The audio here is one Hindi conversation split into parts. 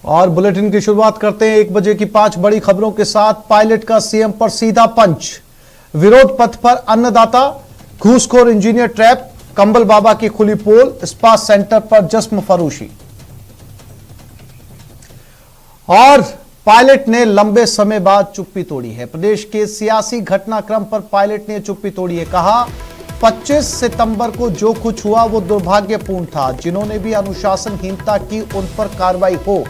और बुलेटिन की शुरुआत करते हैं 1 बजे की 5 बड़ी खबरों के साथ। पायलट का सीएम पर सीधा पंच, विरोध पथ पर अन्नदाता, घूसखोर इंजीनियर ट्रैप, कंबल बाबा की खुली पोल, स्पा सेंटर पर जश्न फरोशी। और पायलट ने लंबे समय बाद चुप्पी तोड़ी है। प्रदेश के सियासी घटनाक्रम पर पायलट ने चुप्पी तोड़ी है। कहा 25 सितंबर को जो कुछ हुआ वो दुर्भाग्यपूर्ण था। जिन्होंने भी अनुशासनहीनता की उन पर कार्रवाई हो।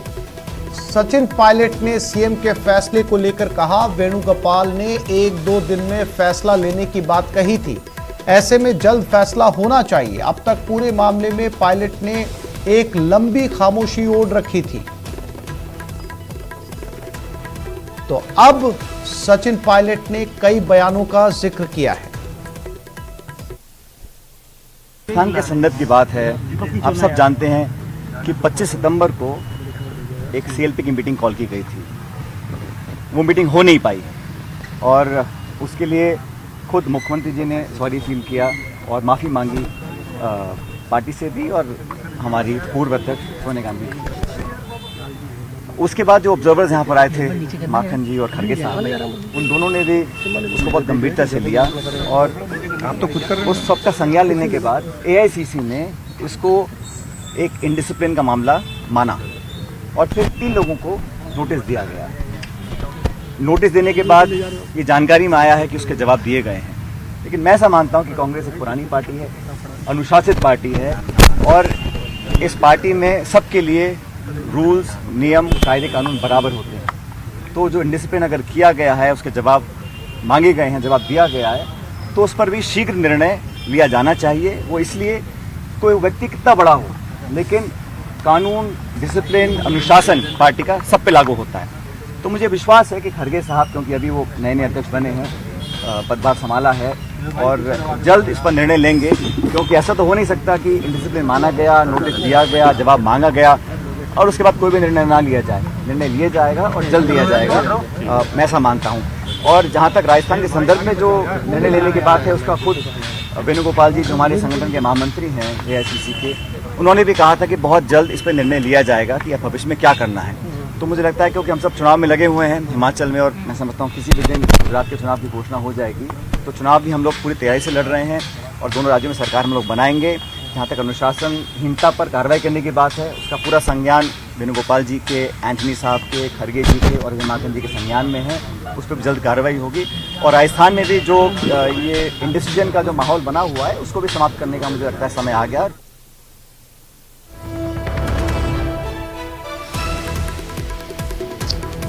सचिन पायलट ने सीएम के फैसले को लेकर कहा, वेणुगोपाल ने 1-2 दिन में फैसला लेने की बात कही थी, ऐसे में जल्द फैसला होना चाहिए। अब तक पूरे मामले में पायलट ने एक लंबी खामोशी ओढ़ रखी थी। तो अब सचिन पायलट ने कई बयानों का जिक्र किया है। स्थान के संदर्भ की बात है। आप सब जानते हैं कि 25 सितंबर को एक सीएलपी की मीटिंग कॉल की गई थी। वो मीटिंग हो नहीं पाई और उसके लिए खुद मुख्यमंत्री जी ने सॉरी फील किया और माफ़ी मांगी पार्टी से भी और हमारी पूर्व अध्यक्ष सोनिया गांधी। उसके बाद जो ऑब्जर्वर्स यहाँ पर आए थे, माखन जी और खड़गे साहब, उन दोनों ने भी उसको बहुत गंभीरता से लिया और आप तो खुद उस सब का संज्ञान लेने के बाद एआईसीसी ने इसको एक इनडिसिप्लिन का मामला माना और फिर 3 लोगों को नोटिस दिया गया। नोटिस देने के बाद ये जानकारी में आया है कि उसके जवाब दिए गए हैं। लेकिन मैं ऐसा मानता हूँ कि कांग्रेस एक पुरानी पार्टी है, अनुशासित पार्टी है और इस पार्टी में सबके लिए रूल्स, नियम, कायदे, कानून बराबर होते हैं। तो जो इंडिसिप्लिन अगर किया गया है, उसके जवाब मांगे गए हैं, जवाब दिया गया है, तो उस पर भी शीघ्र निर्णय लिया जाना चाहिए। वो इसलिए कोई व्यक्ति कितना बड़ा हो, लेकिन कानून, डिसिप्लिन, अनुशासन पार्टी का सब पे लागू होता है। तो मुझे विश्वास है कि खड़गे साहब, क्योंकि अभी वो नए अध्यक्ष बने हैं, पदभार संभाला है और जल्द इस पर निर्णय लेंगे। क्योंकि ऐसा तो हो नहीं सकता कि इंडिसिप्लिन माना गया, नोटिस दिया गया, जवाब मांगा गया और उसके बाद कोई भी निर्णय ना लिया जाए। निर्णय लिया जाएगा और जल्द लिया जाएगा, मैं ऐसा मानता हूँ। और जहाँ तक राजस्थान के संदर्भ में जो निर्णय लेने की बात है, उसका खुद वेणुगोपाल जी जो हमारे संगठन के महामंत्री हैं एआईसीसी के, उन्होंने भी कहा था कि बहुत जल्द इस पर निर्णय लिया जाएगा कि अब भविष्य में क्या करना है। तो मुझे लगता है क्योंकि हम सब चुनाव में लगे हुए हैं हिमाचल में, और मैं समझता हूँ किसी भी दिन गुजरात के चुनाव की घोषणा हो जाएगी, तो चुनाव भी हम लोग पूरी तैयारी से लड़ रहे हैं और दोनों राज्यों में सरकार हम लोग बनाएंगे। जहाँ तक अनुशासनहीनता पर कार्रवाई करने की बात है, उसका पूरा संज्ञान वेणुगोपाल जी के, एंथनी साहब के, खड़गे जी के और माखन जी के संज्ञान में है। उस पर भी जल्द कार्रवाई होगी। और राजस्थान में भी जो ये इंडिसीजन का जो माहौल बना हुआ है, उसको भी समाप्त करने का मुझे लगता है समय आ गया।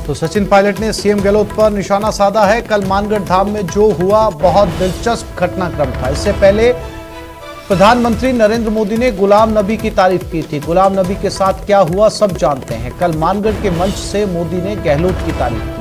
तो सचिन पायलट ने सीएम गहलोत पर निशाना साधा है। कल मानगढ़ धाम में जो हुआ बहुत दिलचस्प घटनाक्रम था। इससे पहले प्रधानमंत्री नरेंद्र मोदी ने गुलाम नबी की तारीफ की थी। गुलाम नबी के साथ क्या हुआ सब जानते हैं। कल मानगढ़ के मंच से मोदी ने गहलोत की तारीफ की थी।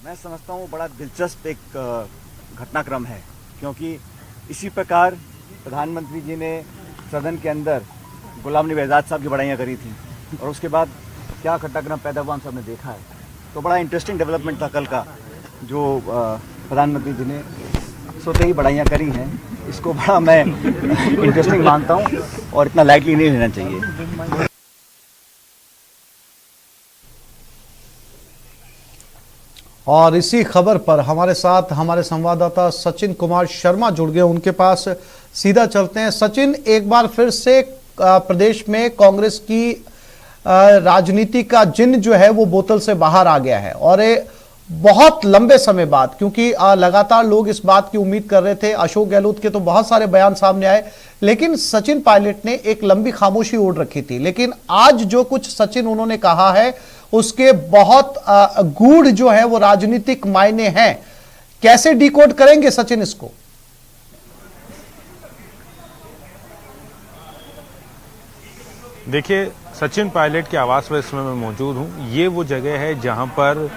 मैं समझता हूँ बड़ा दिलचस्प एक घटनाक्रम है, क्योंकि इसी प्रकार प्रधानमंत्री जी ने सदन के अंदर गुलाम नबी आज़ाद साहब की बड़ाइयाँ करी थी और उसके बाद क्या घटनाक्रम पैदा हुआ हम सब ने देखा है। तो बड़ा इंटरेस्टिंग डेवलपमेंट था कल का, जो प्रधानमंत्री जी ने सोते ही बड़ाइयाँ करी हैं। इसको बड़ा मैं इंटरेस्टिंग मानता हूँ और इतना लाइटली नहीं लेना चाहिए। और इसी खबर पर हमारे साथ हमारे संवाददाता सचिन कुमार शर्मा जुड़ गए, उनके पास सीधा चलते हैं। सचिन, एक बार फिर से प्रदेश में कांग्रेस की राजनीति का जिन जो है वो बोतल से बाहर आ गया है और बहुत लंबे समय बाद, क्योंकि लगातार लोग इस बात की उम्मीद कर रहे थे। अशोक गहलोत के तो बहुत सारे बयान सामने आए, लेकिन सचिन पायलट ने एक लंबी खामोशी ओढ़ रखी थी। लेकिन आज जो कुछ सचिन उन्होंने कहा है, उसके बहुत गूढ़ जो है वो राजनीतिक मायने हैं। कैसे डिकोड करेंगे सचिन इसको? देखिए, सचिन पायलट के आवास पर इसमें मैं मौजूद हूँ। ये वो जगह है जहाँ पर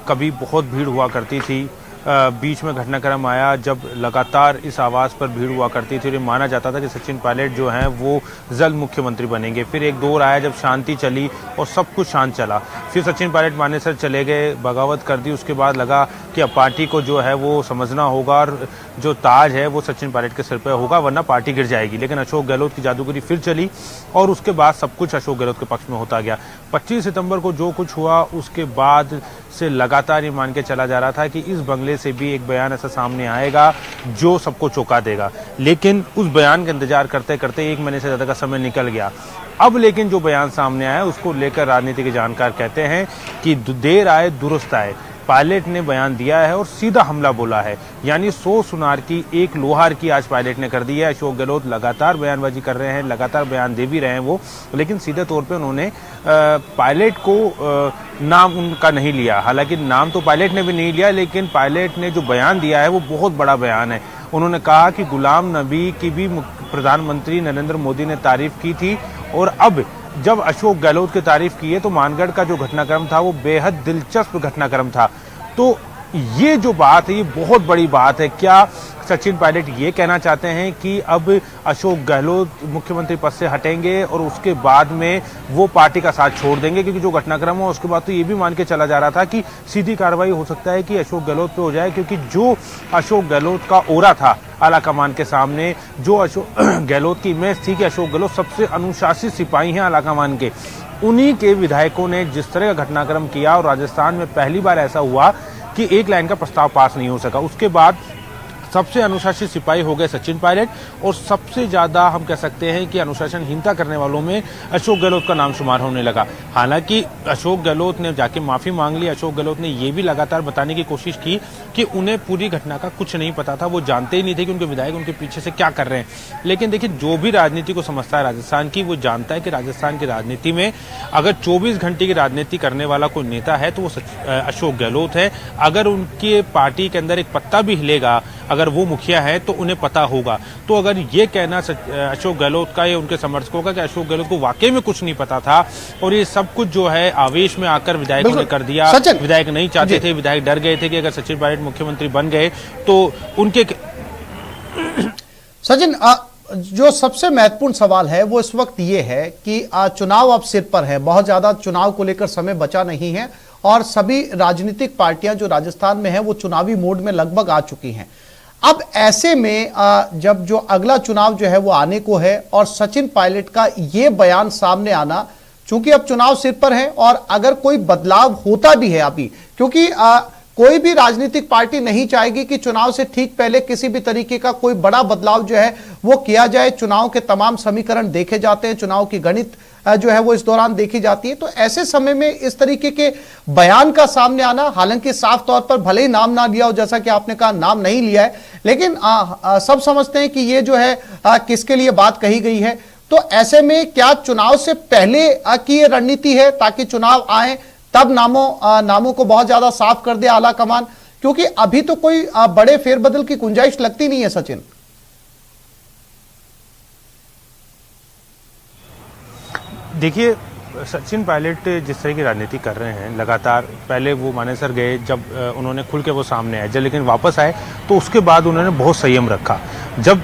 कभी बहुत भीड़ हुआ करती थी। बीच में घटनाक्रम आया जब लगातार इस आवास पर भीड़ हुआ करती थी और ये माना जाता था कि सचिन पायलट जो हैं वो जल्द मुख्यमंत्री बनेंगे। फिर एक दौर आया जब शांति चली और सब कुछ शांत चला। फिर सचिन पायलट मानेसर चले गए, बगावत कर दी। उसके बाद लगा कि अब पार्टी को जो है वो समझना होगा और जो ताज है वो सचिन पायलट के सिर पर होगा, वरना पार्टी गिर जाएगी। लेकिन अशोक गहलोत की जादूगरी फिर चली और उसके बाद सब कुछ अशोक गहलोत के पक्ष में होता गया। 25 सितंबर को जो कुछ हुआ उसके बाद से लगातार ये मान के चला जा रहा था कि इस बंगले से भी एक बयान ऐसा सामने आएगा जो सबको चौंका देगा। लेकिन उस बयान का इंतजार करते करते 1 महीने से ज़्यादा का समय निकल गया। अब लेकिन जो बयान सामने आया उसको लेकर राजनीति के जानकार कहते हैं कि देर आए दुरुस्त आए। पायलट ने बयान दिया है और सीधा हमला बोला है, यानी 100 सुनार की एक लोहार की आज पायलट ने कर दी है। अशोक गहलोत लगातार बयानबाजी कर रहे हैं, लगातार बयान दे भी रहे हैं वो, लेकिन सीधे तौर पे उन्होंने पायलट को नाम उनका नहीं लिया। हालांकि नाम तो पायलट ने भी नहीं लिया, लेकिन पायलट ने जो बयान दिया है वो बहुत बड़ा बयान है। उन्होंने कहा कि गुलाम नबी की भी प्रधानमंत्री नरेंद्र मोदी ने तारीफ की थी और अब जब अशोक गहलोत की तारीफ की है तो मानगढ़ का जो घटनाक्रम था वो बेहद दिलचस्प घटनाक्रम था। तो ये जो बात है ये बहुत बड़ी बात है। क्या सचिन पायलट ये कहना चाहते हैं कि अब अशोक गहलोत मुख्यमंत्री पद से हटेंगे और उसके बाद में वो पार्टी का साथ छोड़ देंगे? क्योंकि जो घटनाक्रम हुआ उसके बाद तो ये भी मान के चला जा रहा था कि सीधी कार्रवाई हो सकता है कि अशोक गहलोत पे हो जाए, क्योंकि जो अशोक गहलोत का ओरा था आला कमान के सामने, जो अशोक गहलोत की इमेज थी कि अशोक गहलोत सबसे अनुशासित सिपाही हैं आला कमान के, उन्हीं के विधायकों ने जिस तरह का घटनाक्रम किया और राजस्थान में पहली बार ऐसा हुआ कि एक लाइन का प्रस्ताव पास नहीं हो सका। उसके बाद सबसे अनुशासित सिपाही हो गए सचिन पायलट और सबसे ज्यादा हम कह सकते हैं कि अनुशासनहीनता करने वालों में अशोक गहलोत का नाम शुमार होने लगा। हालांकि अशोक गहलोत ने जाके माफी मांग ली। अशोक गहलोत ने यह भी लगातार बताने की कोशिश की कि उन्हें पूरी घटना का कुछ नहीं पता था, वो जानते ही नहीं थे कि उनके विधायक उनके पीछे से क्या कर रहे हैं। लेकिन देखिए, जो भी राजनीति को समझता है राजस्थान की, वो जानता है कि राजस्थान की राजनीति में अगर 24 घंटे की राजनीति करने वाला कोई नेता है तो वो अशोक गहलोत है। अगर उनके पार्टी के अंदर एक पत्ता भी हिलेगा, अगर वो मुखिया है तो उन्हें पता होगा। तो अगर ये कहना अशोक गहलोत का या उनके समर्थकों का कि अशोक गहलोत को वाकई में कुछ नहीं पता था और ये सब कुछ जो है आवेश में आकर विधायकों ने कर दिया, विधायक नहीं चाहते थे, विधायक डर गए थे कि अगर सचिन पायलट मुख्यमंत्री बन गए तो उनके सचिन जो सबसे महत्वपूर्ण सवाल है वो इस वक्त ये है कि चुनाव अब सिर पर है, बहुत ज्यादा चुनाव को लेकर समय बचा नहीं है और सभी राजनीतिक पार्टियां जो राजस्थान में है वो चुनावी मोड में लगभग आ चुकी हैं। अब ऐसे में जब जो अगला चुनाव जो है वो आने को है और सचिन पायलट का ये बयान सामने आना, चूंकि अब चुनाव सिर पर है और अगर कोई बदलाव होता भी है अभी, क्योंकि कोई भी राजनीतिक पार्टी नहीं चाहेगी कि चुनाव से ठीक पहले किसी भी तरीके का कोई बड़ा बदलाव जो है वो किया जाए। चुनाव के तमाम समीकरण देखे जाते हैं, चुनाव की गणित जो है वो इस दौरान देखी जाती है। तो ऐसे समय में इस तरीके के बयान का सामने आना, हालांकि साफ तौर पर भले ही नाम ना लिया हो, जैसा कि आपने कहा नाम नहीं लिया है, लेकिन सब समझते हैं कि ये जो है किसके लिए बात कही गई है। तो ऐसे में क्या चुनाव से पहले की ये रणनीति है ताकि चुनाव आए तब नामों को बहुत ज्यादा साफ कर दे आला कमान? क्योंकि अभी तो कोई बड़े फेरबदल की गुंजाइश लगती नहीं है सचिन। देखिए, सचिन पायलट जिस तरह की राजनीति कर रहे हैं लगातार, पहले वो मानेसर गए जब उन्होंने खुल के वो सामने आए, जब लेकिन वापस आए तो उसके बाद उन्होंने बहुत संयम रखा। जब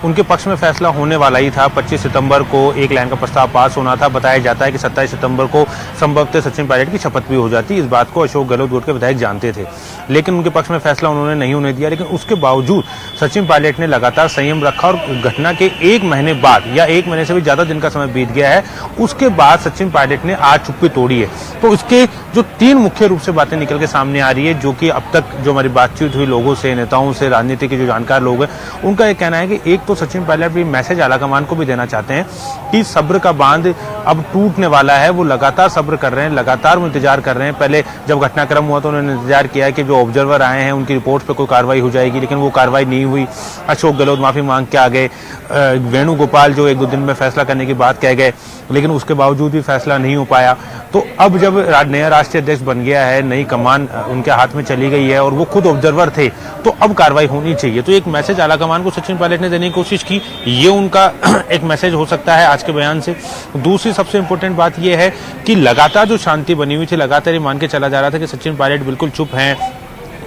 उनके पक्ष में फैसला होने वाला ही था, 25 सितंबर को एक लाइन का प्रस्ताव पास होना था, बताया जाता है कि 27 सितंबर को संभवतः सचिन पायलट की शपथ भी हो जाती। इस बात को अशोक गहलोत गुट के विधायक जानते थे, लेकिन उनके पक्ष में फैसला उन्होंने नहीं होने दिया। लेकिन उसके बावजूद सचिन पायलट ने लगातार संयम रखा और घटना के 1 महीने बाद या 1 महीने से भी ज्यादा दिन का समय बीत गया है, उसके बाद सचिन पायलट ने आज चुप्पी तोड़ी है। तो इसके जो 3 मुख्य रूप से बातें निकल के सामने आ रही है, जो कि अब तक जो हमारी बातचीत हुई लोगों से, नेताओं से, राजनीति के जो जानकार लोग हैं, उनका ये कहना है कि एक तो सचिन पायलट भी मैसेज आला कमान को भी देना चाहते हैं कि सब्र का बांध अब टूटने वाला है। वो लगातार सब्र कर रहे हैं, लगातार वो इंतजार कर रहे हैं। पहले जब घटनाक्रम हुआ तो उन्होंने इंतजार किया कि जो ऑब्जर्वर आए हैं उनकी रिपोर्ट पे कोई कार्रवाई हो जाएगी, लेकिन वो कार्रवाई नहीं हुई। अशोक गहलोत माफी मांग के आ गए। वेणुगोपाल जो 1-2 दिन में फैसला करने की बात कह गए, लेकिन उसके बावजूद भी फैसला नहीं हो पाया। तो अब जब नया राष्ट्रीय अध्यक्ष बन गया है, नई कमान उनके हाथ में चली गई है और वो खुद ऑब्जर्वर थे, तो अब कार्रवाई होनी चाहिए। तो एक मैसेज आलाकमान को सचिन पायलट ने देने की कोशिश की, ये उनका एक मैसेज हो सकता है आज के बयान से। दूसरी सबसे इंपॉर्टेंट बात यह है कि लगातार जो शांति बनी हुई थी, लगातार ये मान के चला जा रहा था कि सचिन पायलट बिल्कुल चुप हैं,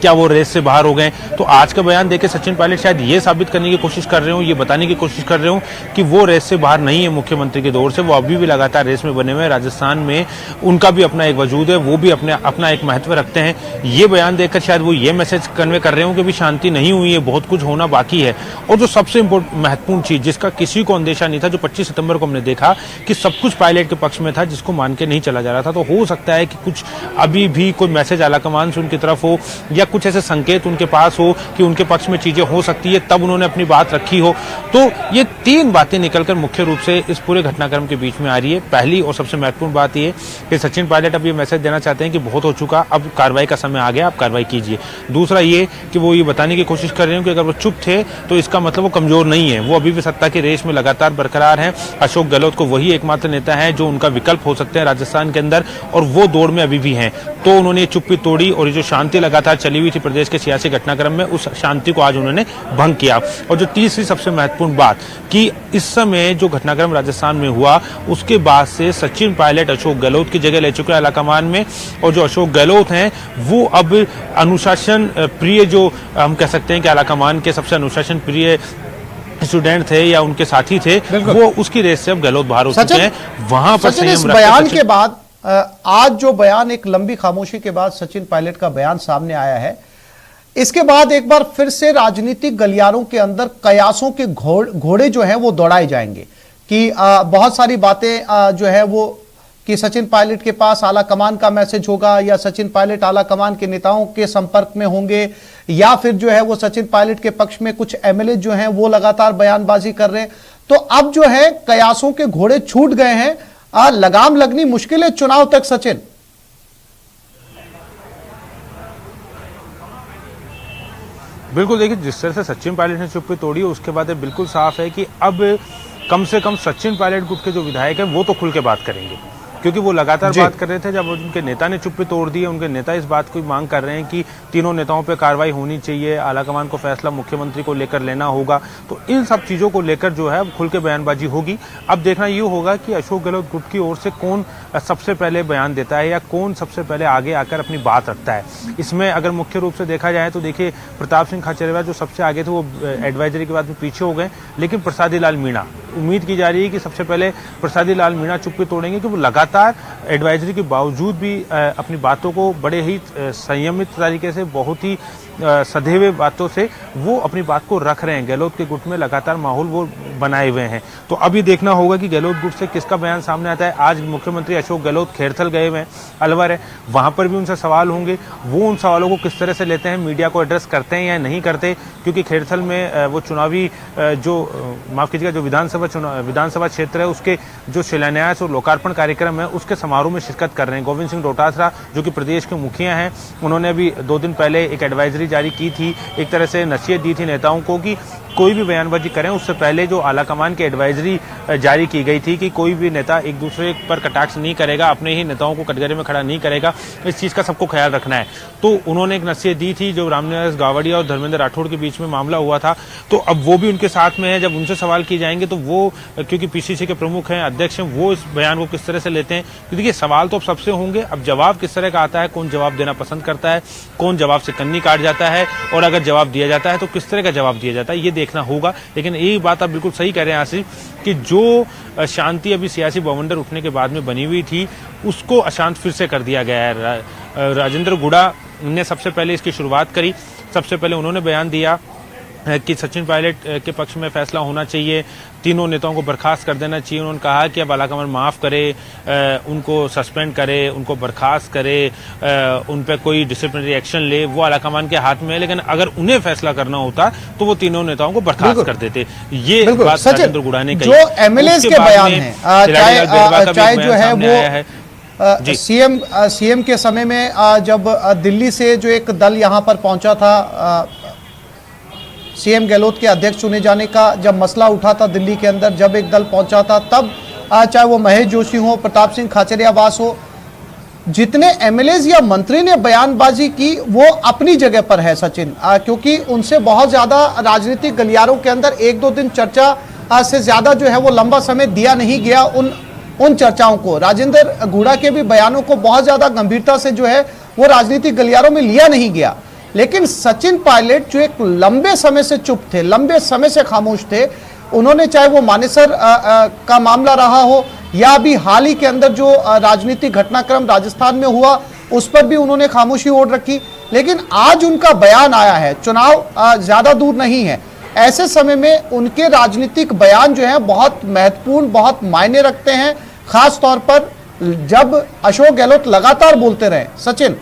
क्या वो रेस से बाहर हो गए। तो आज का बयान देके सचिन पायलट शायद ये साबित करने की कोशिश कर रहे हो, ये बताने की कोशिश कर रहे हो कि वो रेस से बाहर नहीं है मुख्यमंत्री के दौर से, वो अभी भी लगातार रेस में बने हुए हैं। राजस्थान में उनका भी अपना एक वजूद है, वो भी अपना एक महत्व रखते हैं। ये बयान देखकर शायद वो ये मैसेज कन्वे कर रहे हो कि भी शांति नहीं हुई है, बहुत कुछ होना बाकी है। और जो सबसे महत्वपूर्ण चीज जिसका किसी को अंदेशा नहीं था, जो 25 सितंबर को हमने देखा कि सब कुछ पायलट के पक्ष में था, जिसको मान के नहीं चला जा रहा था, तो हो सकता है कि कुछ अभी भी कोई मैसेज आलाकमान से उनकी तरफ हो या कुछ ऐसे संकेत उनके पास हो कि उनके पक्ष में चीजें हो सकती है, तब उन्होंने अपनी बात रखी हो। तो ये 3 बातें निकलकर मुख्य रूप से इस पूरे घटनाक्रम के बीच में आ रही है। पहली और सबसे महत्वपूर्ण बात ये कि सचिन पायलट अब ये मैसेज देना चाहते हैं कि बहुत हो चुका, अब कार्रवाई का समय आ गया, आप कार्रवाई कीजिए। दूसरा ये कि वो ये बताने की कोशिश कर रहे हैं कि अगर वो चुप थे तो इसका मतलब वो कमजोर नहीं है, वो अभी भी सत्ता की रेस में लगातार बरकरार हैं। अशोक गहलोत को वही एकमात्र नेता है जो उनका विकल्प हो सकते हैं राजस्थान के अंदर, और वो दौड़ में अभी भी हैं। तो उन्होंने चुप्पी तोड़ी और ये जो शांति लगातार चली हुई थी प्रदेश के सियासी घटनाक्रम में, उस शांति को आज उन्होंने भंग किया। और जो तीसरी सबसे महत्वपूर्ण बात कि इस समय जो घटनाक्रम राजस्थान में हुआ, उसके बाद से सचिन पायलट अशोक गहलोत की जगह ले चुके हैं आलाकमान में, और जो अशोक गहलोत हैं वो अब अनुशासन प्रिय, जो हम कह सकते हैं कि आलाकमान के सबसे अनुशासन प्रिय स्टूडेंट थे या उनके साथी थे, वो उसकी रेस से अब गहलोत बाहर हो चुके हैं। वहां पर इस बयान के बाद आज जो बयान, एक लंबी खामोशी के बाद सचिन पायलट का बयान सामने आया है, इसके बाद एक बार फिर से राजनीतिक गलियारों के अंदर कयासों के घोड़े जो हैं वो दौड़ाए जाएंगे कि बहुत सारी बातें जो है वो कि सचिन पायलट के पास आला कमान का मैसेज होगा, या सचिन पायलट आला कमान के नेताओं के संपर्क में होंगे, या फिर जो है वो सचिन पायलट के पक्ष में कुछ एमएलए जो हैं वो लगातार बयानबाजी कर रहे हैं। तो अब जो है कयासों के घोड़े छूट गए हैं, लगाम लगनी मुश्किल है चुनाव तक। सचिन, बिल्कुल देखिए, जिस तरह से सचिन पायलट ने चुप्पी तोड़ी, उसके बाद बिल्कुल साफ है कि अब कम से कम सचिन पायलट गुट के जो विधायक हैं वो तो खुल के बात करेंगे, क्योंकि वो लगातार बात कर रहे थे। जब उनके नेता ने चुप्पी तोड़ दी है, उनके नेता इस बात की मांग कर रहे हैं कि तीनों नेताओं पे कार्रवाई होनी चाहिए, आलाकमान को फैसला मुख्यमंत्री को लेकर लेना होगा। तो इन सब चीजों को लेकर जो है खुल के बयानबाजी होगी। अब देखना ये होगा कि अशोक गहलोत गुट की ओर से कौन सबसे पहले बयान देता है या कौन सबसे पहले आगे आकर अपनी बात रखता है। इसमें अगर मुख्य रूप से देखा जाए तो देखिए, प्रताप सिंह खाचरियावास जो सबसे आगे थे वो एडवाइजरी के बाद में पीछे हो गए, लेकिन प्रसादी लाल मीणा, उम्मीद की जा रही है कि सबसे पहले प्रसादी लाल मीणा चुप्पी तोड़ेंगे, कि वो लगातार एडवाइजरी के बावजूद भी अपनी बातों को बड़े ही संयमित तरीके से, बहुत ही सधे हुए बातों से वो अपनी बात को रख रहे हैं। गहलोत के गुट में लगातार माहौल वो बनाए हुए हैं। तो अभी देखना होगा कि गहलोत गुट से किसका बयान सामने आता है। आज मुख्यमंत्री अशोक गहलोत खेरथल गए हुए हैं, अलवर है, वहां पर भी उनसे सवाल होंगे। वो उन सवालों को किस तरह से लेते हैं, मीडिया को एड्रेस करते हैं या नहीं करते, क्योंकि खेरथल में वो चुनावी जो माफ कीजिएगा जो विधानसभा क्षेत्र है, उसके जो शिलान्यास और लोकार्पण कार्यक्रम है, उसके समारोह में शिरकत कर रहे हैं। गोविंद सिंह डोटासरा जो कि प्रदेश के मुखिया हैं, उन्होंने अभी 2 दिन पहले एक एडवाइजरी जारी की थी, एक तरह से नसीहत दी थी नेताओं को कि कोई भी बयानबाजी करें उससे पहले जो आलाकमान की एडवाइजरी जारी की गई थी कि कोई भी नेता एक दूसरे पर कटाक्ष नहीं करेगा, अपने ही नेताओं को कटघरे में खड़ा नहीं करेगा, इस चीज का सबको ख्याल रखना है। तो उन्होंने एक नसीहत दी थी। जो रामनिवास गावड़िया और धर्मेंद्र राठौड़ के बीच में मामला हुआ था, तो अब वो भी उनके साथ में है। जब उनसे सवाल किए जाएंगे तो वो, क्योंकि पीसीसी के प्रमुख हैं, अध्यक्ष हैं, वो इस बयान को किस तरह से लेते हैं। तो देखिए, सवाल तो अब सबसे होंगे, अब जवाब किस तरह का आता है, कौन जवाब देना पसंद करता है, कौन जवाब से कन्नी काट जाता है, और अगर जवाब दिया जाता है तो किस तरह का जवाब दिया जाता है, ये देखना होगा। लेकिन एक बात आप बिल्कुल सही कह रहे हैं आसिफ, कि जो शांति अभी सियासी बवंडर उठने के बाद में बनी हुई थी, उसको अशांत फिर से कर दिया गया है। राजेंद्र गुड़ा ने सबसे पहले इसकी शुरुआत करी, सबसे पहले उन्होंने बयान दिया कि सचिन पायलट के पक्ष में फैसला होना चाहिए, तीनों नेताओं को बर्खास्त कर देना चाहिए। उन्होंने कहा कि अब आलाकमान माफ़ करे, उनको सस्पेंड करे, उनको बर्खास्त करे, उन पर कोई डिसिप्लिनरी एक्शन ले, वो आलाकमान के हाथ में है। लेकिन अगर उन्हें फैसला करना होता तो वो तीनों नेताओं को बर्खास्त कर देते। ये बात राजेंद्र गुड़ा ने कही। जो एमएलएज के बयान हैं, चाहे जो है वो सीएम के समय में जब दिल्ली से जो एक दल यहां पर पहुंचा था, सीएम गहलोत के अध्यक्ष चुने जाने का जब मसला उठा था दिल्ली के अंदर, जब एक दल पहुंचा था, तब चाहे वो महेश जोशी हो, प्रताप सिंह खाचरियावास हो, जितने एमएलएज या मंत्री ने बयानबाजी की वो अपनी जगह पर है सचिन, क्योंकि उनसे बहुत ज्यादा राजनीतिक गलियारों के अंदर 1-2 दिन चर्चा से ज्यादा जो है वो लंबा समय दिया नहीं गया उन चर्चाओं को। राजेंद्र गुड़ा के भी बयानों को बहुत ज्यादा गंभीरता से जो है वो राजनीतिक गलियारों में लिया नहीं गया। लेकिन सचिन पायलट जो एक लंबे समय से चुप थे, लंबे समय से खामोश थे, उन्होंने चाहे वो मानेसर का मामला रहा हो या अभी हाल ही के अंदर जो राजनीतिक घटनाक्रम राजस्थान में हुआ उस पर भी उन्होंने खामोशी ओढ़ रखी। लेकिन आज उनका बयान आया है, चुनाव ज्यादा दूर नहीं है, ऐसे समय में उनके राजनीतिक बयान जो है बहुत महत्वपूर्ण, बहुत मायने रखते हैं, खास तौर पर जब अशोक गहलोत लगातार बोलते रहे। सचिन,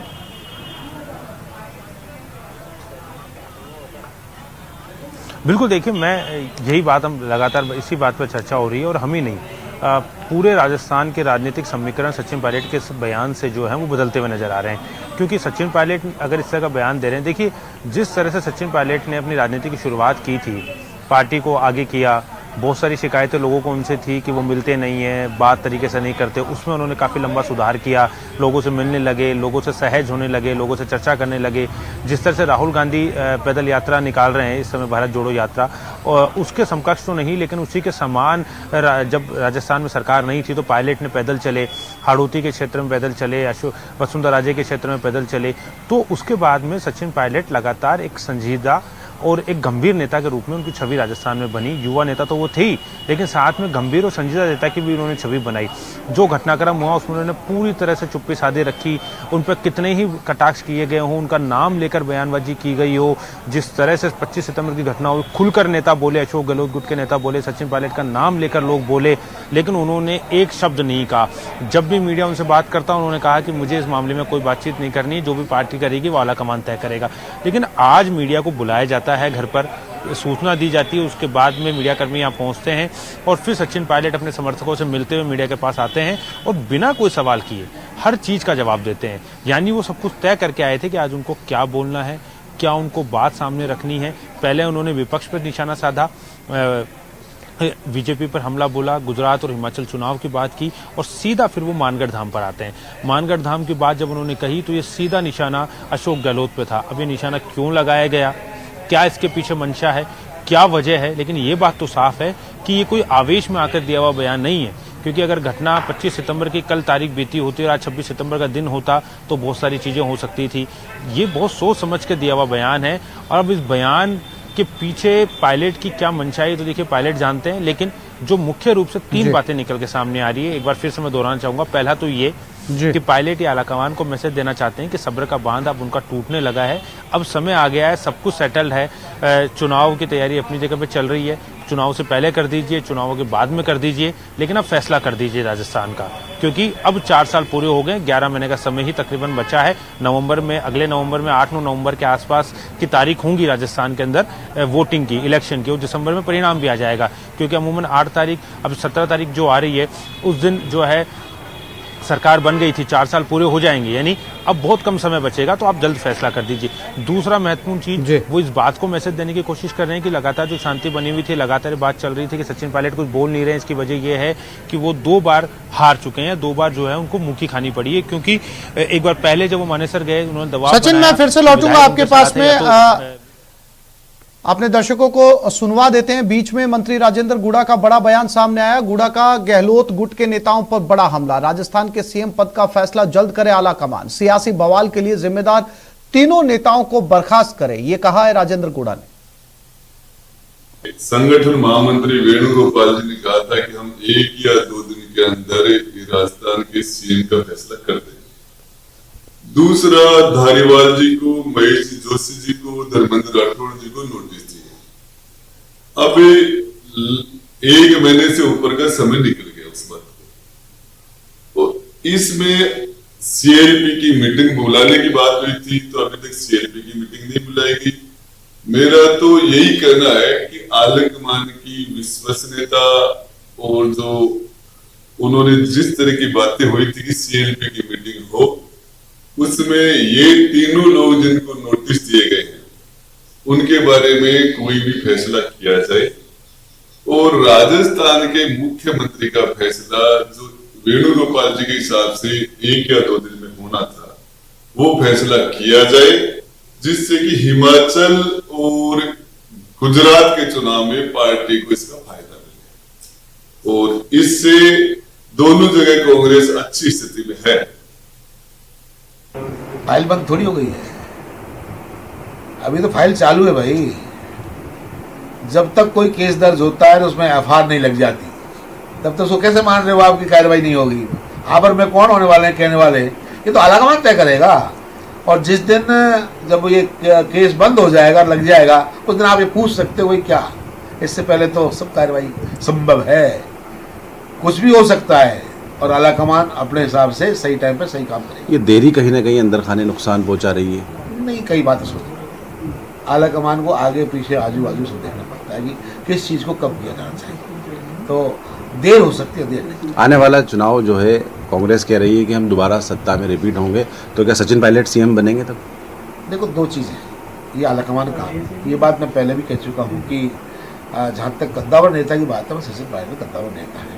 बिल्कुल, देखिए, मैं यही बात, हम लगातार इसी बात पर चर्चा हो रही है और हम ही नहीं, पूरे राजस्थान के राजनीतिक समीकरण सचिन पायलट के बयान से जो है वो बदलते हुए नजर आ रहे हैं। क्योंकि सचिन पायलट अगर इस तरह का बयान दे रहे हैं, देखिए जिस तरह से सचिन पायलट ने अपनी राजनीति की शुरुआत की थी, पार्टी को आगे किया, बहुत सारी शिकायतें लोगों को उनसे थी कि वो मिलते नहीं हैं, बात तरीके से नहीं करते, उसमें उन्होंने काफ़ी लंबा सुधार किया, लोगों से मिलने लगे, लोगों से सहज होने लगे, लोगों से चर्चा करने लगे। जिस तरह से राहुल गांधी पैदल यात्रा निकाल रहे हैं इस समय, भारत जोड़ो यात्रा, और उसके समकक्ष तो नहीं लेकिन उसी के समान, जब राजस्थान में सरकार नहीं थी तो पायलट ने पैदल चले, हाड़ौती के क्षेत्र में पैदल चले, वसुंधरा राजे के क्षेत्र में पैदल चले। तो उसके बाद में सचिन पायलट लगातार एक संजीदा और एक गंभीर नेता के रूप में उनकी छवि राजस्थान में बनी। युवा नेता तो वो थे ही, लेकिन साथ में गंभीर और संजीदा नेता की भी उन्होंने छवि बनाई। जो घटनाक्रम हुआ उसमें उन्होंने पूरी तरह से चुप्पी साधे रखी, उन पर कितने ही कटाक्ष किए गए हों, उनका नाम लेकर बयानबाजी की गई हो, जिस तरह से 25 सितंबर की घटना हुई, खुलकर नेता बोले, अशोक गहलोत गुट के नेता बोले, सचिन पायलट का नाम लेकर लोग बोले, लेकिन उन्होंने एक शब्द नहीं कहा। जब भी मीडिया उनसे बात करता उन्होंने कहा कि मुझे इस मामले में कोई बातचीत नहीं करनी, जो भी पार्टी करेगी वो आलाकमान तय करेगा। लेकिन आज मीडिया को बुलाया जाता है, घर पर सूचना दी जाती है, उसके बाद में मीडिया कर्मी यहाँ पहुँचते हैं और फिर सचिन पायलट अपने समर्थकों से मिलते हुए मीडिया के पास आते हैं और बिना कोई सवाल किए हर चीज़ का जवाब देते हैं। यानी वो सब कुछ तय करके आए थे कि आज उनको क्या बोलना है, क्या उनको बात सामने रखनी है। पहले उन्होंने विपक्ष पर निशाना साधा, बीजेपी पर हमला बोला, गुजरात और हिमाचल चुनाव की बात की और सीधा फिर वो मानगढ़ धाम पर आते हैं। मानगढ़ धाम की बात जब उन्होंने कही तो ये सीधा निशाना अशोक गहलोत पे था। अब ये निशाना क्यों लगाया गया, क्या इसके पीछे मंशा है, क्या वजह है, लेकिन ये बात तो साफ है कि ये कोई आवेश में आकर दिया हुआ बयान नहीं है। क्योंकि अगर घटना 25 सितंबर की कल तारीख बीती होती और आज 26 सितंबर का दिन होता तो बहुत सारी चीज़ें हो सकती थी। ये बहुत सोच समझ के दिया हुआ बयान है और अब इस बयान के पीछे पायलट की क्या मंशा है तो देखिए पायलट जानते हैं। लेकिन जो मुख्य रूप से 3 बातें निकल के सामने आ रही है, एक बार फिर से मैं दोहराना चाहूंगा। पहला तो ये कि पायलट या आलाकमान को मैसेज देना चाहते हैं कि सब्र का बांध अब उनका टूटने लगा है, अब समय आ गया है, सब कुछ सेटल्ड है, चुनाव की तैयारी अपनी जगह पे चल रही है, चुनाव से पहले कर दीजिए, चुनावों के बाद में कर दीजिए, लेकिन अब फैसला कर दीजिए राजस्थान का, क्योंकि अब 4 साल पूरे हो गए, 11 महीने का समय ही तकरीबन बचा है। नवंबर में, अगले नवंबर में 8-9 नवंबर के आसपास की तारीख होंगी राजस्थान के अंदर वोटिंग की, इलेक्शन की, और दिसंबर में परिणाम भी आ जाएगा। क्योंकि अमूमन 8 तारीख, अब 17 तारीख जो आ रही है उस दिन जो है सरकार बन गई थी, 4 साल पूरे हो जाएंगे, यानी अब बहुत कम समय बचेगा, तो आप जल्द फैसला कर दीजिए। दूसरा महत्वपूर्ण चीज वो इस बात को मैसेज देने की कोशिश कर रहे हैं कि लगातार जो शांति बनी हुई थी, लगातार बात चल रही थी कि सचिन पायलट कुछ बोल नहीं रहे हैं। इसकी वजह यह है कि वो 2 बार हार चुके हैं, 2 बार जो है उनको मुखी खानी पड़ी है। क्योंकि एक बार पहले जब वो मानेसर गए, उन्होंने दबाव, सचिन मैं फिर से लौटूंगा आपके पास में, अपने दर्शकों को सुनवा देते हैं। बीच में मंत्री राजेंद्र गुड़ा का बड़ा बयान सामने आया। गुड़ा का गहलोत गुट के नेताओं पर बड़ा हमला, राजस्थान के सीएम पद का फैसला जल्द करे आलाकमान, सियासी बवाल के लिए जिम्मेदार तीनों नेताओं को बर्खास्त करे, ये कहा है राजेंद्र गुड़ा ने। संगठन महामंत्री वेणुगोपाल जी ने कहा था कि हम 1 या 2 दिन के अंदर राजस्थान के सीएम का फैसला कर देंगे। दूसरा, धारीवाल जी को, महेश जोशी जी को, धर्मेंद्र राठौड़ जी को नोटिस दिए। अब 1 महीने से ऊपर का समय निकल गया उस बात को। तो इसमें सीएलपी की मीटिंग बुलाने की बात हुई थी, तो अभी तक सीएलपी की मीटिंग नहीं बुलाई गई। मेरा तो यही कहना है कि आलकमान की विश्वसनीयता और जो उन्होंने जिस तरह की बातें हुई थी कि सीएलपी की मीटिंग हो, उसमें ये तीनों लोग जिनको नोटिस दिए गए हैं उनके बारे में कोई भी फैसला किया जाए, और राजस्थान के मुख्यमंत्री का फैसला जो वेणुगोपाल जी के हिसाब से 1 या 2 दिन में होना था, वो फैसला किया जाए, जिससे कि हिमाचल और गुजरात के चुनाव में पार्टी को इसका फायदा मिले और इससे दोनों जगह कांग्रेस अच्छी स्थिति में है। फाइल बंद थोड़ी हो गई है, अभी तो फाइल चालू है भाई। जब तक कोई केस दर्ज होता है तो उसमें एफआईआर नहीं लग जाती, तब तक उसको कैसे मान रहे हो आपकी कार्रवाई नहीं होगी? आप और मैं कौन होने वाले हैं कहने वाले? ये तो आलाकमान तय करेगा। और जिस दिन जब ये केस बंद हो जाएगा, लग जाएगा, उस दिन आप ये पूछ सकते हो क्या? इससे पहले तो सब कार्रवाई संभव है, कुछ भी हो सकता है, और आलाकमान अपने हिसाब से सही टाइम पे सही काम करेगी। ये देरी कहीं ना कहीं अंदर खाने नुकसान पहुंचा रही है। नहीं, कई बातें सोचना, आलाकमान को आगे पीछे आजू बाजू से देखना पड़ता है कि किस चीज़ को कब किया जाना चाहिए। तो देर हो सकती है, देर नहीं। आने वाला चुनाव जो है कांग्रेस कह रही है कि हम दोबारा सत्ता में रिपीट होंगे, तो क्या सचिन पायलट सीएम बनेंगे तब? देखो, 2 चीज़ें, ये आलाकमान का, ये बात मैं पहले भी कह चुका हूँ कि जहाँ तक कद्दावर नेता की बात है, वो सचिन पायलट कद्दावर नेता है।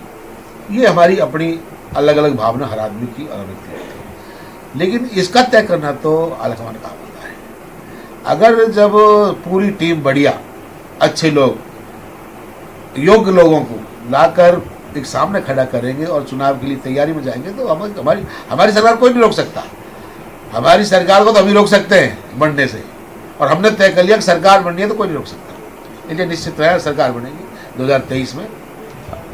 ये हमारी अपनी अलग अलग भावना हर आदमी की अलग अलग है, लेकिन इसका तय करना तो आलाकमान का होता है। अगर जब पूरी टीम बढ़िया अच्छे लोग योग्य लोगों को लाकर एक सामने खड़ा करेंगे और चुनाव के लिए तैयारी में जाएंगे, तो हमारी सरकार कोई नहीं रोक सकता। हमारी सरकार को तो अभी रोक सकते हैं बनने से, और हमने तय कर लिया कि सरकार बननी है तो कोई नहीं रोक सकता। इसलिए निश्चित है सरकार बनेगी 2023 में।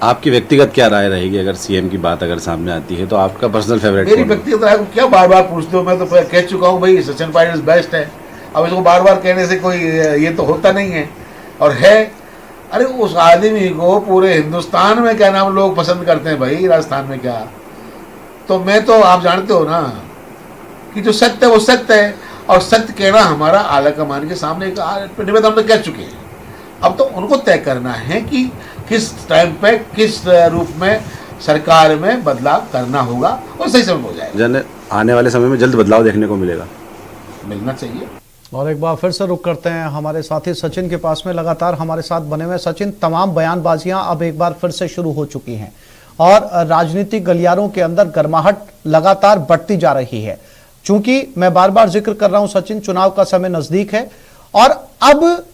आपकी व्यक्तिगत क्या राय रहेगी अगर सीएम की बात अगर सामने आती है, तो आपका पर्सनल फेवरेट? मेरी व्यक्तिगत राय को क्या बार बार पूछते हो? मैं तो कह चुका हूँ भाई, सचिन पायलट बेस्ट है। अब इसको बार बार कहने से कोई ये तो होता नहीं है, और है। अरे उस आदमी को पूरे हिंदुस्तान में क्या नाम लोग पसंद करते हैं भाई, राजस्थान में क्या। तो मैं तो, आप जानते हो ना कि जो सत्य है वो सत्य है, और सत्य कहना हमारा आलाकमान के सामने निवेदन हम कह चुके हैं। अब तो उनको तय करना है कि किस टाइम पे किस रूप में सरकार में बदलाव करना होगा, और सही समय हो जाएगा। आने वाले समय में जल्द बदलाव देखने को मिलेगा, मिलना चाहिए। और एक बार फिर से रुक करते हैं हमारे साथी सचिन के पास में। लगातार हमारे साथ बने हुए सचिन, तमाम बयानबाजियां अब एक बार फिर से शुरू हो चुकी हैं और राजनीतिक गलियारों के अंदर गर्माहट लगातार बढ़ती जा रही है। चूंकि मैं बार बार जिक्र कर रहा हूं सचिन, चुनाव का समय नजदीक है और अब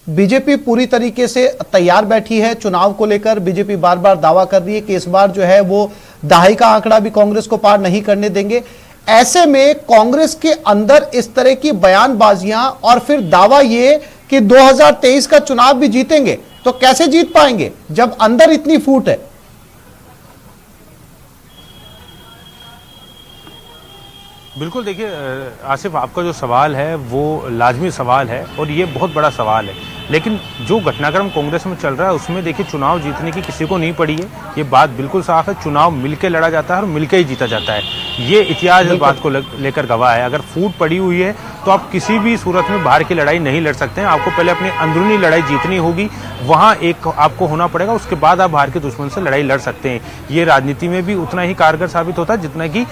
बीजेपी पूरी तरीके से तैयार बैठी है चुनाव को लेकर। बीजेपी बार बार दावा कर रही है कि इस बार जो है वो दहाई का आंकड़ा भी कांग्रेस को पार नहीं करने देंगे। ऐसे में कांग्रेस के अंदर इस तरह की बयानबाजियां और फिर दावा ये कि 2023 का चुनाव भी जीतेंगे, तो कैसे जीत पाएंगे जब अंदर इतनी फूट है? बिल्कुल, देखिए आसिफ, आपका जो सवाल है वो लाजमी सवाल है और ये बहुत बड़ा सवाल है, लेकिन जो घटनाक्रम कांग्रेस में चल रहा है उसमें देखिए चुनाव जीतने की किसी को नहीं पड़ी है। ये बात बिल्कुल साफ है, चुनाव मिलके लड़ा जाता है और मिलके ही जीता जाता है। ये इतिहास इस बात को लेकर गवाह है। अगर फूट पड़ी हुई है तो आप किसी भी सूरत में बाहर की लड़ाई नहीं लड़ सकते हैं। आपको पहले अपनी अंदरूनी लड़ाई जीतनी होगी, वहाँ एक आपको होना पड़ेगा, उसके बाद आप बाहर के दुश्मन से लड़ाई लड़ सकते हैं। ये राजनीति में भी उतना ही कारगर साबित होता है जितना कि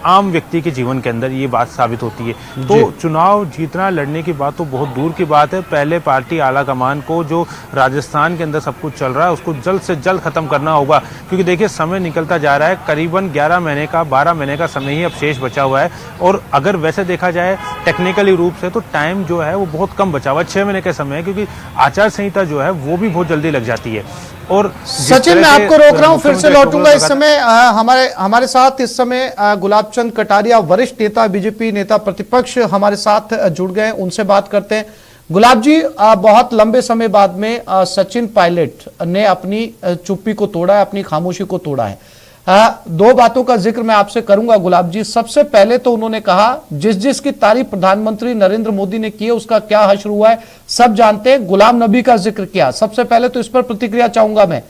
आम व्यक्ति के जीवन के अंदर ये बात साबित होती है। तो चुनाव जीतना लड़ने की बात तो बहुत दूर की बात है। पहले पार्टी आलाकमान को जो राजस्थान के अंदर सब कुछ चल रहा है उसको जल्द से जल्द खत्म करना होगा, क्योंकि देखिए समय निकलता जा रहा है। करीबन 11 महीने का 12 महीने का समय ही अब शेष बचा हुआ है, और अगर वैसे देखा जाए टेक्निकली रूप से तो टाइम जो है वो बहुत कम बचा हुआ है, 6 महीने का समय है, क्योंकि आचार संहिता जो है वो भी बहुत जल्दी लग जाती है। और सचिन, मैं आपको रोक रहा हूं, फिर से लौटूंगा। इस समय हमारे साथ इस समय गुलाब चंद कटारिया, वरिष्ठ नेता, बीजेपी नेता प्रतिपक्ष हमारे साथ जुड़ गए, उनसे बात करते हैं। गुलाब जी, बहुत लंबे समय बाद में सचिन पायलट ने अपनी चुप्पी को तोड़ा है, अपनी खामोशी को तोड़ा है। दो बातों का जिक्र मैं आपसे करूंगा गुलाब जी। सबसे पहले तो उन्होंने कहा जिसकी तारीफ प्रधानमंत्री नरेंद्र मोदी ने की है उसका क्या हश्र हुआ है सब जानते हैं। गुलाम नबी का जिक्र किया, सबसे पहले तो इस पर प्रतिक्रिया चाहूंगा मैं,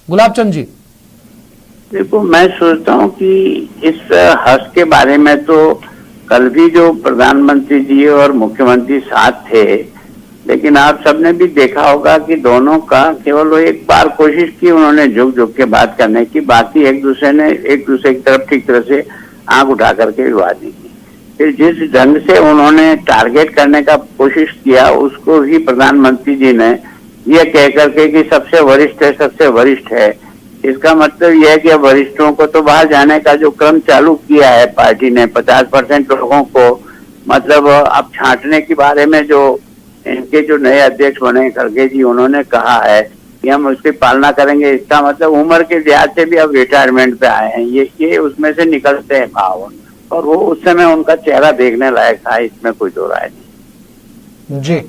गुलाब चंद जी। देखो, मैं सोचता हूँ कि इस हर्ष के बारे में तो कल भी जो प्रधानमंत्री जी और मुख्यमंत्री साथ थे, लेकिन आप सबने भी देखा होगा कि दोनों का केवल एक बार कोशिश की उन्होंने झुक के बात करने की, बाकी एक दूसरे की तरफ ठीक तरह से आंख उठा करके भी बात नहीं की। फिर जिस ढंग से उन्होंने टारगेट करने का कोशिश किया उसको ही प्रधानमंत्री जी ने ये कह करके कि सबसे वरिष्ठ है, इसका मतलब यह है कि अब वरिष्ठों को तो बाहर जाने का जो क्रम चालू किया है पार्टी ने 50% लोगों को, मतलब अब छांटने के बारे में जो इनके जो नए अध्यक्ष बने खड़गे जी उन्होंने कहा है कि हम उसकी पालना करेंगे, इसका मतलब उम्र के लिहाज से भी अब रिटायरमेंट पे आए हैं, ये उसमें से निकलते हैं भाव। और वो उस समय उनका चेहरा देखने लायक था, इसमें कोई दो राय नहीं। जी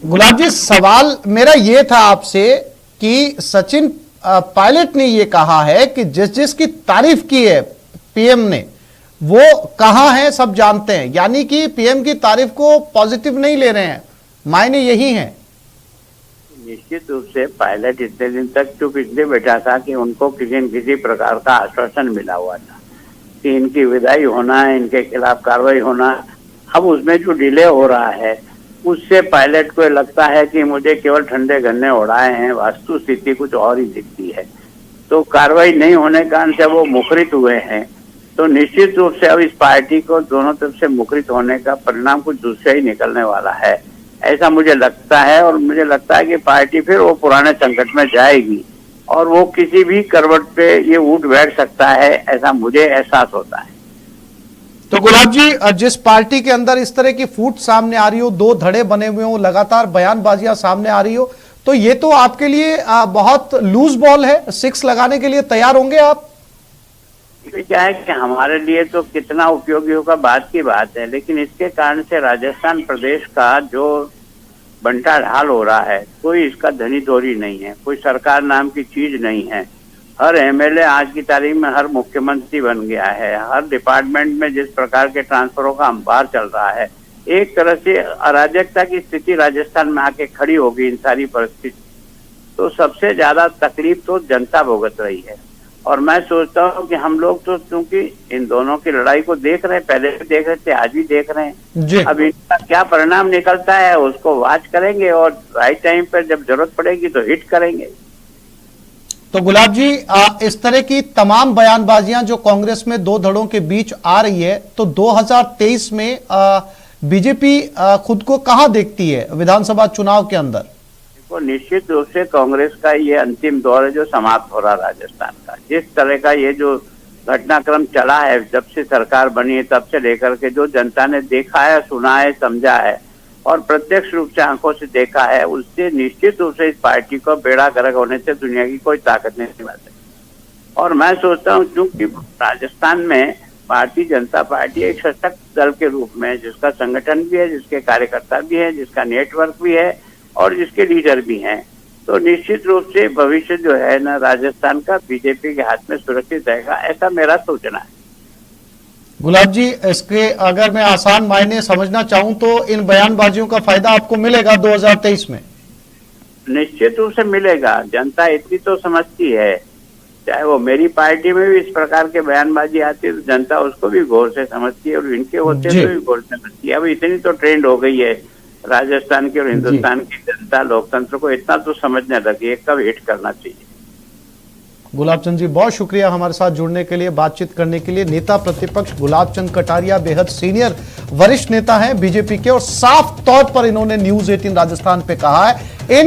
गुलाब जी, सवाल मेरा ये था आपसे कि सचिन पायलट ने ये कहा है कि जिसकी तारीफ की है पीएम ने वो कहां है सब जानते हैं, यानी कि पीएम की तारीफ को पॉजिटिव नहीं ले रहे हैं, मायने यही हैं। निश्चित रूप से पायलट इतने दिन तक चुप इसलिए बैठा था कि उनको किसी न किसी प्रकार का आश्वासन मिला हुआ था कि इनकी विदाई होना है, इनके खिलाफ कार्रवाई होना। अब उसमें जो डिले हो रहा है उससे पायलट को लगता है कि मुझे केवल ठंडे गन्ने उड़ाए हैं, वास्तु स्थिति कुछ और ही दिखती है। तो कार्रवाई नहीं होने के कारण से वो मुखरित हुए हैं। तो निश्चित रूप से अब इस पार्टी को दोनों तरफ से मुखरित होने का परिणाम कुछ दूसरा ही निकलने वाला है, ऐसा मुझे लगता है। और मुझे लगता है कि पार्टी फिर वो पुराने संकट में जाएगी और वो किसी भी करवट पे ये उठ बैठ सकता है, ऐसा मुझे एहसास होता है। तो गुलाब जी, जिस पार्टी के अंदर इस तरह की फूट सामने आ रही हो, दो धड़े बने हुए हो, लगातार बयानबाजियां सामने आ रही हो, तो ये तो आपके लिए बहुत लूज बॉल है, 6 लगाने के लिए तैयार होंगे आप? क्या है कि हमारे लिए तो कितना उपयोगी होगा बात की बात है, लेकिन इसके कारण से राजस्थान प्रदेश का जो बंटा ढाल हो रहा है, कोई इसका धनी धोरी नहीं है, कोई सरकार नाम की चीज नहीं है। हर एमएलए आज की तारीख में हर मुख्यमंत्री बन गया है। हर डिपार्टमेंट में जिस प्रकार के ट्रांसफरों का अंबार चल रहा है, एक तरह से अराजकता की स्थिति राजस्थान में आके खड़ी होगी इन सारी परिस्थिति। तो सबसे ज्यादा तकलीफ तो जनता भुगत रही है। और मैं सोचता हूँ कि हम लोग तो क्योंकि इन दोनों की लड़ाई को देख रहे हैं, पहले भी देख रहे थे, आज भी देख रहे हैं। अब इनका क्या परिणाम निकलता है उसको वॉच करेंगे और राइट टाइम पर जब जरूरत पड़ेगी तो हिट करेंगे। तो गुलाब जी, इस तरह की तमाम बयानबाजियां जो कांग्रेस में दो धड़ों के बीच आ रही है, तो 2023 में बीजेपी खुद को कहां देखती है विधानसभा चुनाव के अंदर? देखो, निश्चित रूप से कांग्रेस का ये अंतिम दौर है जो समाप्त हो रहा राजस्थान का। जिस तरह का ये जो घटनाक्रम चला है जब से सरकार बनी है तब से लेकर के, जो जनता ने देखा है, सुना है, समझा है और प्रत्यक्ष रूप से आंखों से देखा है, उससे निश्चित रूप से इस पार्टी को बेड़ा गर्क होने से दुनिया की कोई ताकत नहीं मिल सकती। और मैं सोचता हूँ क्योंकि राजस्थान में भारतीय जनता पार्टी एक सशक्त दल के रूप में, जिसका संगठन भी है, जिसके कार्यकर्ता भी है, जिसका नेटवर्क भी है और जिसके लीडर भी हैं, तो निश्चित रूप से भविष्य जो है ना राजस्थान का बीजेपी के हाथ में सुरक्षित रहेगा, ऐसा मेरा सोचना है। गुलाब जी, इसके अगर मैं आसान मायने समझना चाहूं तो इन बयानबाजियों का फायदा आपको मिलेगा 2023 में? निश्चित रूप से मिलेगा। जनता इतनी तो समझती है, चाहे वो मेरी पार्टी में भी इस प्रकार के बयानबाजी आती है तो जनता उसको भी गौर से समझती है और इनके होते तो भी गौर से समझती है। अब इतनी तो ट्रेंड हो गई है राजस्थान की और हिंदुस्तान की जनता, लोकतंत्र को इतना तो समझने लगी है कब हिट करना चाहिए। गुलाब चंद जी, बहुत शुक्रिया हमारे साथ जुड़ने के लिए, बातचीत करने के लिए। नेता प्रतिपक्ष गुलाब चंद कटारिया बेहद सीनियर वरिष्ठ नेता हैं बीजेपी के और साफ तौर पर इन्होंने न्यूज 18 राजस्थान पे कहा है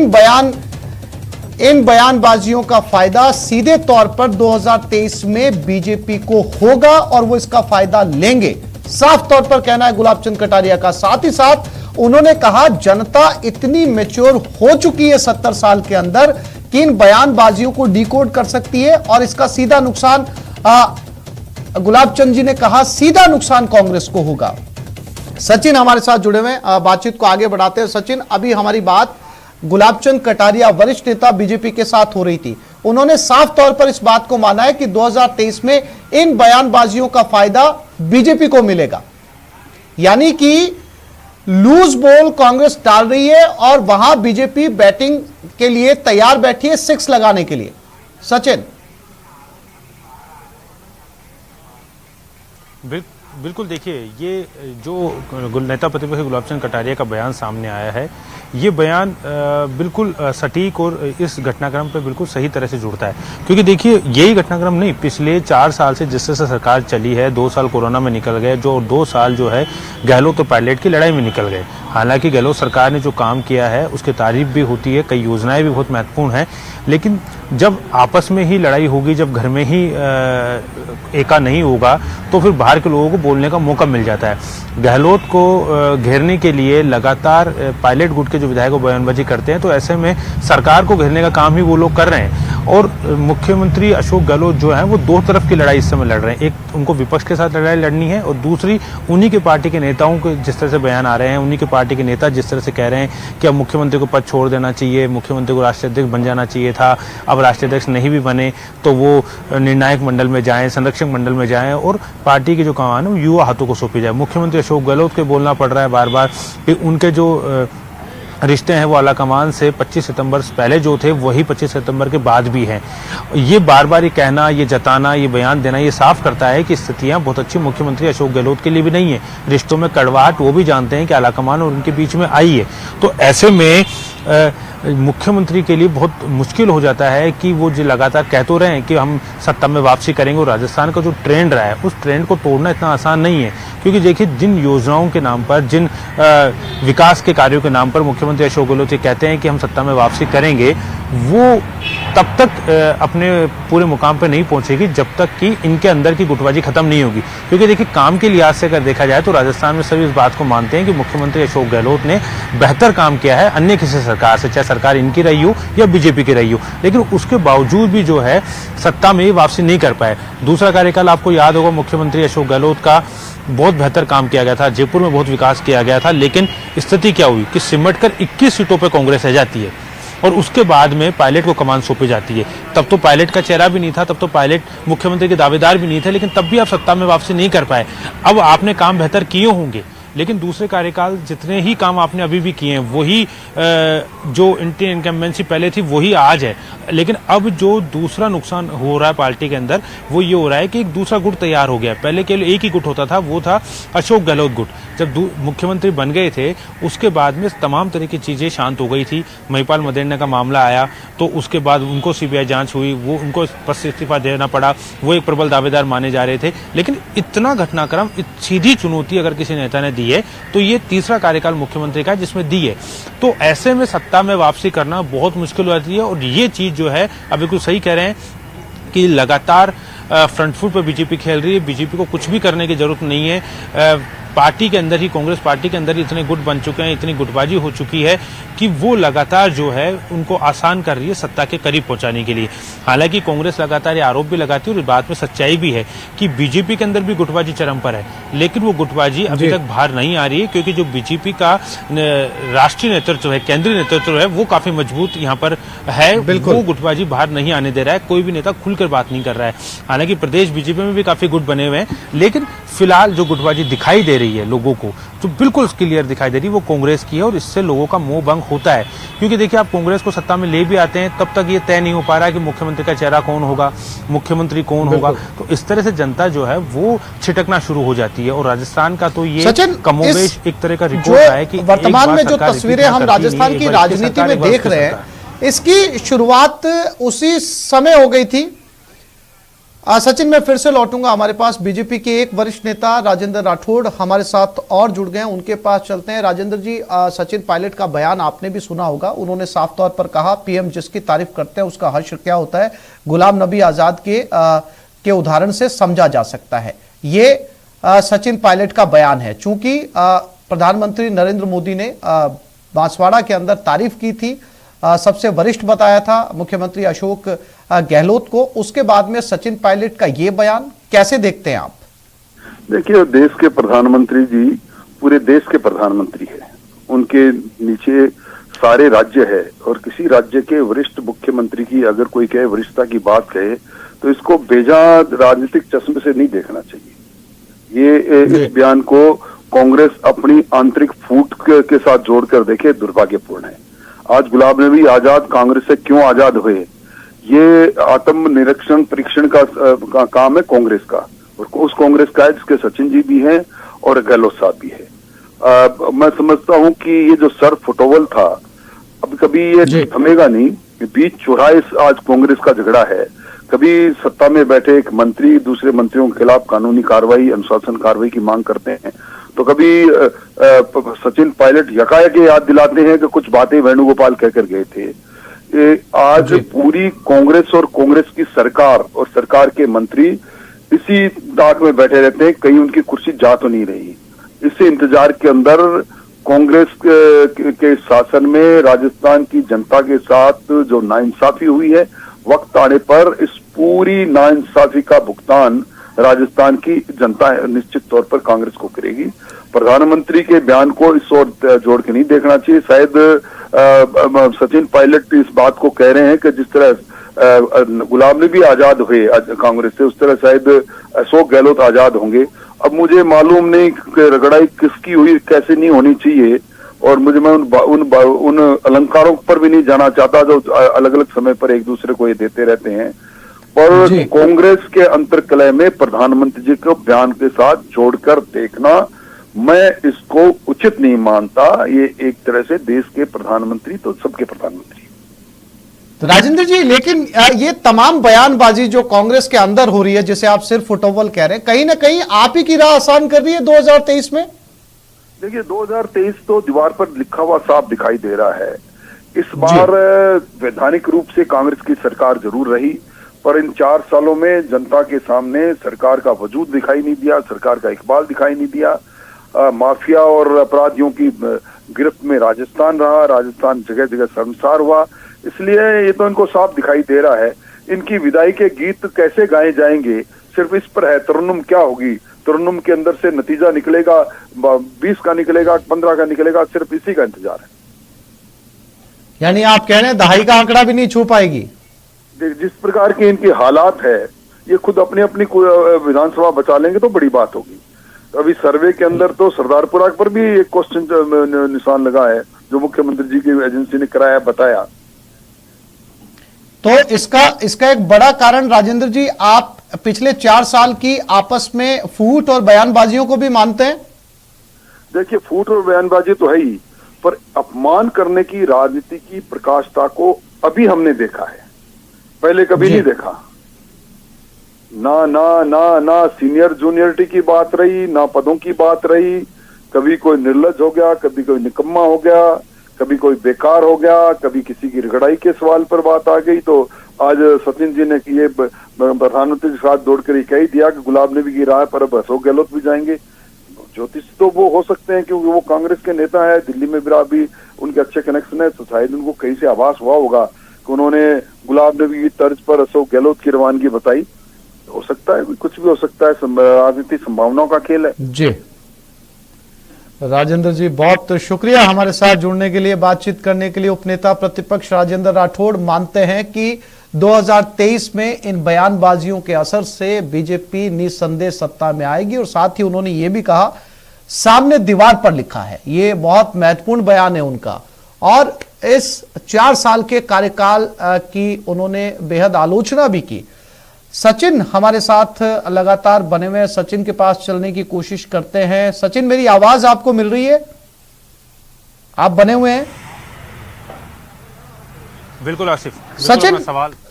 इन बयानबाजियों का फायदा सीधे तौर पर 2023 में बीजेपी को होगा और वो इसका फायदा लेंगे, साफ तौर पर कहना है गुलाब चंद कटारिया का। साथ ही साथ उन्होंने कहा जनता इतनी मैच्योर हो चुकी है 70 साल के अंदर कि इन बयानबाजियों को डिकोड कर सकती है और इसका सीधा नुकसान, गुलाब चंद जी ने कहा, सीधा नुकसान कांग्रेस को होगा। सचिन हमारे साथ जुड़े हुए, बातचीत को आगे बढ़ाते हैं। सचिन, अभी हमारी बात गुलाब चंद कटारिया वरिष्ठ नेता बीजेपी के साथ हो रही थी, उन्होंने साफ तौर पर इस बात को माना है कि 2023 में इन बयानबाजियों का फायदा बीजेपी को मिलेगा। यानी कि लूज बॉल कांग्रेस डाल रही है और वहां बीजेपी बैटिंग के लिए तैयार बैठी है, 6 लगाने के लिए। सचिन, बिल्कुल देखिए, ये जो नेता प्रतिपक्ष गुलाब चंद कटारिया का बयान सामने आया है, ये बयान बिल्कुल सटीक और इस घटनाक्रम पे बिल्कुल सही तरह से जुड़ता है। क्योंकि देखिए, यही घटनाक्रम नहीं, पिछले 4 साल से जिस तरह से सरकार चली है, 2 साल कोरोना में निकल गए, जो 2 साल जो है गहलोत और पायलट की लड़ाई में निकल गए। हालांकि गहलोत सरकार ने जो काम किया है उसकी तारीफ भी होती है, कई योजनाएं भी बहुत महत्वपूर्ण हैं, लेकिन जब आपस में ही लड़ाई होगी, जब घर में ही एका नहीं होगा, तो फिर बाहर के लोगों को बोलने का मौका मिल जाता है। गहलोत को घेरने के लिए लगातार पायलट गुट के जो विधायक बयानबाजी करते हैं, तो ऐसे में सरकार को घेरने का काम ही वो लोग कर रहे हैं। और मुख्यमंत्री अशोक गहलोत जो है वो 2 तरफ की लड़ाई इस समय लड़ रहे हैं। एक उनको विपक्ष के साथ लड़ाई लड़नी है, और दूसरी उन्हीं के पार्टी के नेताओं के जिस तरह से बयान आ रहे हैं, उन्हीं के पार्टी के नेता जिस तरह से कह रहे हैं कि अब मुख्यमंत्री को पद छोड़ देना चाहिए, मुख्यमंत्री को राष्ट्रीय अध्यक्ष बन जाना चाहिए था, अब राष्ट्रीय अध्यक्ष नहीं भी बने तो वो निर्णायक मंडल में जाएं, संरक्षक मंडल में जाएं, और पार्टी की जो कमान है वो युवा हाथों को सौंपी जाए। मुख्यमंत्री अशोक गहलोत के बोलना पड़ रहा है बार बार कि उनके जो रिश्ते हैं वो आला कमान से 25 सितंबर से पहले जो थे वही 25 सितंबर के बाद भी हैं। ये बार बार ये कहना, ये जताना, ये बयान देना, ये साफ करता है कि स्थितियां बहुत अच्छी मुख्यमंत्री अशोक गहलोत के लिए भी नहीं है। रिश्तों में कड़वाहट वो भी जानते हैं कि आला कमान और उनके बीच में आई है। तो ऐसे में मुख्यमंत्री के लिए बहुत मुश्किल हो जाता है कि वो जो लगातार कह तो रहे हैं कि हम सत्ता में वापसी करेंगे, और राजस्थान का जो ट्रेंड रहा है उस ट्रेंड को तोड़ना इतना आसान नहीं है। क्योंकि देखिए, जिन योजनाओं के नाम पर, जिन विकास के कार्यों के नाम पर मुख्यमंत्री अशोक गहलोत ये कहते हैं कि हम सत्ता में वापसी करेंगे, वो तब तक अपने पूरे मुकाम पर नहीं पहुंचेगी जब तक कि इनके अंदर की गुटबाजी खत्म नहीं होगी। क्योंकि देखिए, काम के लिहाज से अगर देखा जाए तो राजस्थान में सभी इस बात को मानते हैं कि मुख्यमंत्री अशोक गहलोत ने बेहतर काम किया है अन्य किसी सरकार से, चाहे सरकार इनकी रही हो या बीजेपी की रही हो, लेकिन उसके बावजूद भी जो है सत्ता में वापसी नहीं कर पाए। दूसरा कार्यकाल आपको याद होगा, मुख्यमंत्री अशोक गहलोत का बहुत बेहतर काम किया गया था, जयपुर में बहुत विकास किया गया था, लेकिन स्थिति क्या हुई कि सिमटकर 21 सीटों पर कांग्रेस रह जाती है, और उसके बाद में पायलट को कमान सौंपी जाती है। तब तो पायलट का चेहरा भी नहीं था, तब तो पायलट मुख्यमंत्री के दावेदार भी नहीं थे, लेकिन तब भी आप सत्ता में वापसी नहीं कर पाए। अब आपने काम बेहतर किए होंगे, लेकिन दूसरे कार्यकाल जितने ही काम आपने अभी भी किए हैं वही जो इनकम्बेंसी पहले थी वही आज है। लेकिन अब जो दूसरा नुकसान हो रहा है पार्टी के अंदर वो ये हो रहा है कि एक दूसरा गुट तैयार हो गया। पहले केवल एक ही गुट होता था, वो था अशोक गहलोत गुट। जब मुख्यमंत्री बन गए थे उसके बाद में तमाम तरह की चीजें शांत हो गई थी। महिपाल मदेरणा का मामला आया तो उसके बाद उनको सीबीआई जांच हुई, वो उनको पद से इस्तीफा देना पड़ा, वो एक प्रबल दावेदार माने जा रहे थे। लेकिन इतना घटनाक्रम, सीधी चुनौती अगर किसी नेता ने दी है तो ये तीसरा कार्यकाल मुख्यमंत्री का जिसमें दी है। तो ऐसे में सत्ता में वापसी करना बहुत मुश्किल हो जाती है। और ये चीज जो है, अब बिल्कुल सही कह रहे हैं कि लगातार फ्रंट फुट पर बीजेपी खेल रही है। बीजेपी को कुछ भी करने की जरूरत नहीं है। पार्टी के अंदर ही, कांग्रेस पार्टी के अंदर ही इतने गुट बन चुके हैं, इतनी गुटबाजी हो चुकी है कि वो लगातार जो है उनको आसान कर रही है सत्ता के करीब पहुंचाने के लिए। हालांकि कांग्रेस लगातार ये आरोप भी लगाती है और इस बात में सच्चाई भी है कि बीजेपी के अंदर भी गुटबाजी चरम पर है, लेकिन वो गुटबाजी अभी तक बाहर नहीं आ रही है, क्योंकि जो बीजेपी का राष्ट्रीय नेतृत्व है, केंद्रीय नेतृत्व है, वो काफी मजबूत यहाँ पर है। वो गुटबाजी बाहर नहीं आने दे रहा है, कोई भी नेता खुलकर बात नहीं कर रहा है। हालांकि प्रदेश बीजेपी में भी काफी गुट बने हुए हैं, लेकिन फिलहाल जो गुटबाजी दिखाई दे रही है लोगों को, जो बिल्कुल क्लियर दिखाई दे रही है, वो कांग्रेस की है। और इससे लोगों का मोह भंग होता है, क्योंकि देखिए आप कांग्रेस को सत्ता में ले भी आते हैं तब तक ये तय नहीं हो पा रहा है कि मुख्यमंत्री का चेहरा कौन होगा, मुख्यमंत्री कौन होगा। तो इस तरह से जनता जो है वो छिटकना शुरू हो जाती है। और राजस्थान का तो ये कमोबेश एक तरह का रिपोर्ट है कि वर्तमान में जो तस्वीरें हम राजस्थान की राजनीति में देख रहे हैं, इसकी शुरुआत उसी समय हो गई थी। सचिन, मैं फिर से लौटूंगा हमारे पास। बीजेपी के एक वरिष्ठ नेता राजेंद्र राठौड़ हमारे साथ और जुड़ गए हैं, उनके पास चलते हैं। राजेंद्र जी, सचिन पायलट का बयान आपने भी सुना होगा। उन्होंने साफ तौर पर कहा, पीएम जिसकी तारीफ करते हैं उसका हर्ष क्या होता है, गुलाम नबी आजाद के उदाहरण से समझा जा सकता है। ये सचिन पायलट का बयान है। चूंकि प्रधानमंत्री नरेंद्र मोदी ने बांसवाड़ा के अंदर तारीफ की थी, सबसे वरिष्ठ बताया था मुख्यमंत्री अशोक गहलोत को, उसके बाद में सचिन पायलट का ये बयान कैसे देखते हैं आप? देखिए, देश के प्रधानमंत्री जी पूरे देश के प्रधानमंत्री हैं। उनके नीचे सारे राज्य है और किसी राज्य के वरिष्ठ मुख्यमंत्री की अगर कोई कहे वरिष्ठता की बात कहे तो इसको बेजा राजनीतिक चश्मे से नहीं देखना चाहिए। ये इस बयान को कांग्रेस अपनी आंतरिक फूट के साथ जोड़कर देखे दुर्भाग्यपूर्ण है। आज गुलाम नबी आजाद कांग्रेस से क्यों आजाद हुए, ये आत्म निरीक्षण परीक्षण का काम है कांग्रेस का, और उस कांग्रेस का है जिसके सचिन जी भी हैं और गहलोत साहब भी है। मैं समझता हूं कि ये जो सर फुटोवल था अब कभी ये थमेगा नहीं, बीच चौराहे आज कांग्रेस का झगड़ा है। कभी सत्ता में बैठे एक मंत्री दूसरे मंत्रियों के खिलाफ कानूनी कार्रवाई अनुशासन कार्रवाई की मांग करते हैं, तो कभी सचिन पायलट यकायक याद दिलाते हैं कि कुछ बातें वेणुगोपाल कहकर गए थे। आज पूरी कांग्रेस और कांग्रेस की सरकार और सरकार के मंत्री इसी ताक में बैठे रहते हैं, कहीं उनकी कुर्सी जा तो नहीं रही। इसी इंतजार के अंदर कांग्रेस के शासन में राजस्थान की जनता के साथ जो नाइंसाफी हुई है, वक्त आने पर इस पूरी नाइंसाफी का भुगतान राजस्थान की जनता निश्चित तौर पर कांग्रेस को करेगी। प्रधानमंत्री के बयान को इस ओर जोड़ के नहीं देखना चाहिए। शायद सचिन पायलट इस बात को कह रहे हैं कि जिस तरह गुलाम नबी आजाद हुए कांग्रेस से, उस तरह शायद अशोक गहलोत आजाद होंगे। अब मुझे मालूम नहीं कि रगड़ाई किसकी हुई, कैसे नहीं होनी चाहिए, और मुझे मैं उन अलंकारों पर भी नहीं जाना चाहता जो अलग अलग समय पर एक दूसरे को ये देते रहते हैं। पर कांग्रेस के अंतर्कलह में प्रधानमंत्री जी को बयान के साथ जोड़कर देखना, मैं इसको उचित नहीं मानता। ये एक तरह से देश के प्रधानमंत्री तो सबके प्रधानमंत्री। तो राजेंद्र जी, लेकिन ये तमाम बयानबाजी जो कांग्रेस के अंदर हो रही है, जिसे आप सिर्फ फुटोवल कह रहे हैं, कहीं ना कहीं आप ही की राह आसान कर रही है 2023 में। देखिए 2023 तो दीवार पर लिखा हुआ साफ दिखाई दे रहा है। इस बार वैधानिक रूप से कांग्रेस की सरकार जरूर रही, पर इन 4 सालों में जनता के सामने सरकार का वजूद दिखाई नहीं दिया, सरकार का इकबाल दिखाई नहीं दिया। माफिया और अपराधियों की गिरफ्त में राजस्थान रहा, राजस्थान जगह जगह शर्मसार हुआ। इसलिए ये तो इनको साफ दिखाई दे रहा है। इनकी विदाई के गीत कैसे गाए जाएंगे सिर्फ इस पर है। तरन्नुम क्या होगी, तरन्नुम के अंदर से नतीजा निकलेगा, 20 का निकलेगा, 15 का निकलेगा, सिर्फ इसी का इंतजार है। यानी आप कह रहे हैं दहाई का आंकड़ा भी नहीं छू पाएगी। जिस प्रकार के इनके हालात है, ये खुद अपनी विधानसभा बचा लेंगे तो बड़ी बात होगी। अभी सर्वे के अंदर तो सरदारपुरा पर भी एक क्वेश्चन निशान लगा है, जो मुख्यमंत्री जी की एजेंसी ने कराया बताया। तो इसका एक बड़ा कारण राजेंद्र जी, आप पिछले 4 साल की आपस में फूट और बयानबाजियों को भी मानते हैं। देखिए फूट और बयानबाजी तो है ही, पर अपमान करने की राजनीति की प्रकाशता को अभी हमने देखा है, पहले कभी नहीं देखा। ना ना ना ना सीनियर जूनियरिटी की बात रही, ना पदों की बात रही। कभी कोई निर्लज हो गया, कभी कोई निकम्मा हो गया, कभी कोई बेकार हो गया, कभी किसी की रगड़ाई के सवाल पर बात आ गई। तो आज सचिन जी ने ये प्रधानमंत्री के साथ जोड़कर ये कह ही दिया कि गुलाम नबी की राह पर अब अशोक गहलोत भी जाएंगे। ज्योतिष तो वो हो सकते हैं क्योंकि वो कांग्रेस के नेता है, दिल्ली में भी उनके अच्छे कनेक्शन है, तो शायद उनको कहीं से आभास हुआ होगा कि उन्होंने गुलाम नबी की तर्ज पर अशोक गहलोत की रवानगी बताई। हो सकता है, कुछ भी हो सकता है, राजनीति संभावनाओं का खेल है। जी राजेंद्र जी, बहुत शुक्रिया हमारे साथ जुड़ने के लिए, बातचीत करने के लिए। उपनेता प्रतिपक्ष राजेंद्र राठौड़ मानते हैं कि 2023 में इन बयानबाजियों के असर से बीजेपी निसंदेह सत्ता में आएगी, और साथ ही उन्होंने ये भी कहा सामने दीवार पर लिखा है। ये बहुत महत्वपूर्ण बयान है उनका, और इस 4 साल के कार्यकाल की उन्होंने बेहद आलोचना भी की। सचिन हमारे साथ लगातार बने हुए हैं, सचिन के पास चलने की कोशिश करते हैं। सचिन, मेरी आवाज आपको मिल रही है? आप बने हुए हैं? बिल्कुल आसिफ।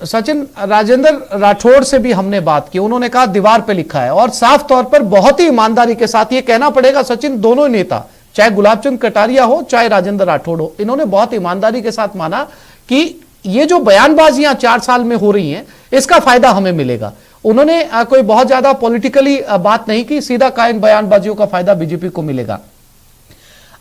सचिन, राजेंद्र राठौड़ से भी हमने बात की, उन्होंने कहा दीवार पे लिखा है, और साफ तौर पर बहुत ही ईमानदारी के साथ ये कहना पड़ेगा सचिन, दोनों नेता चाहे गुलाबचंद कटारिया हो चाहे राजेंद्र राठौड़ हो, इन्होंने बहुत ईमानदारी के साथ माना कि ये जो बयानबाजियां 4 साल में हो रही हैं, इसका फायदा हमें मिलेगा। उन्होंने कोई बहुत ज्यादा पॉलिटिकली बात नहीं की, सीधा कहा इन बयानबाजियों का फायदा बीजेपी को मिलेगा।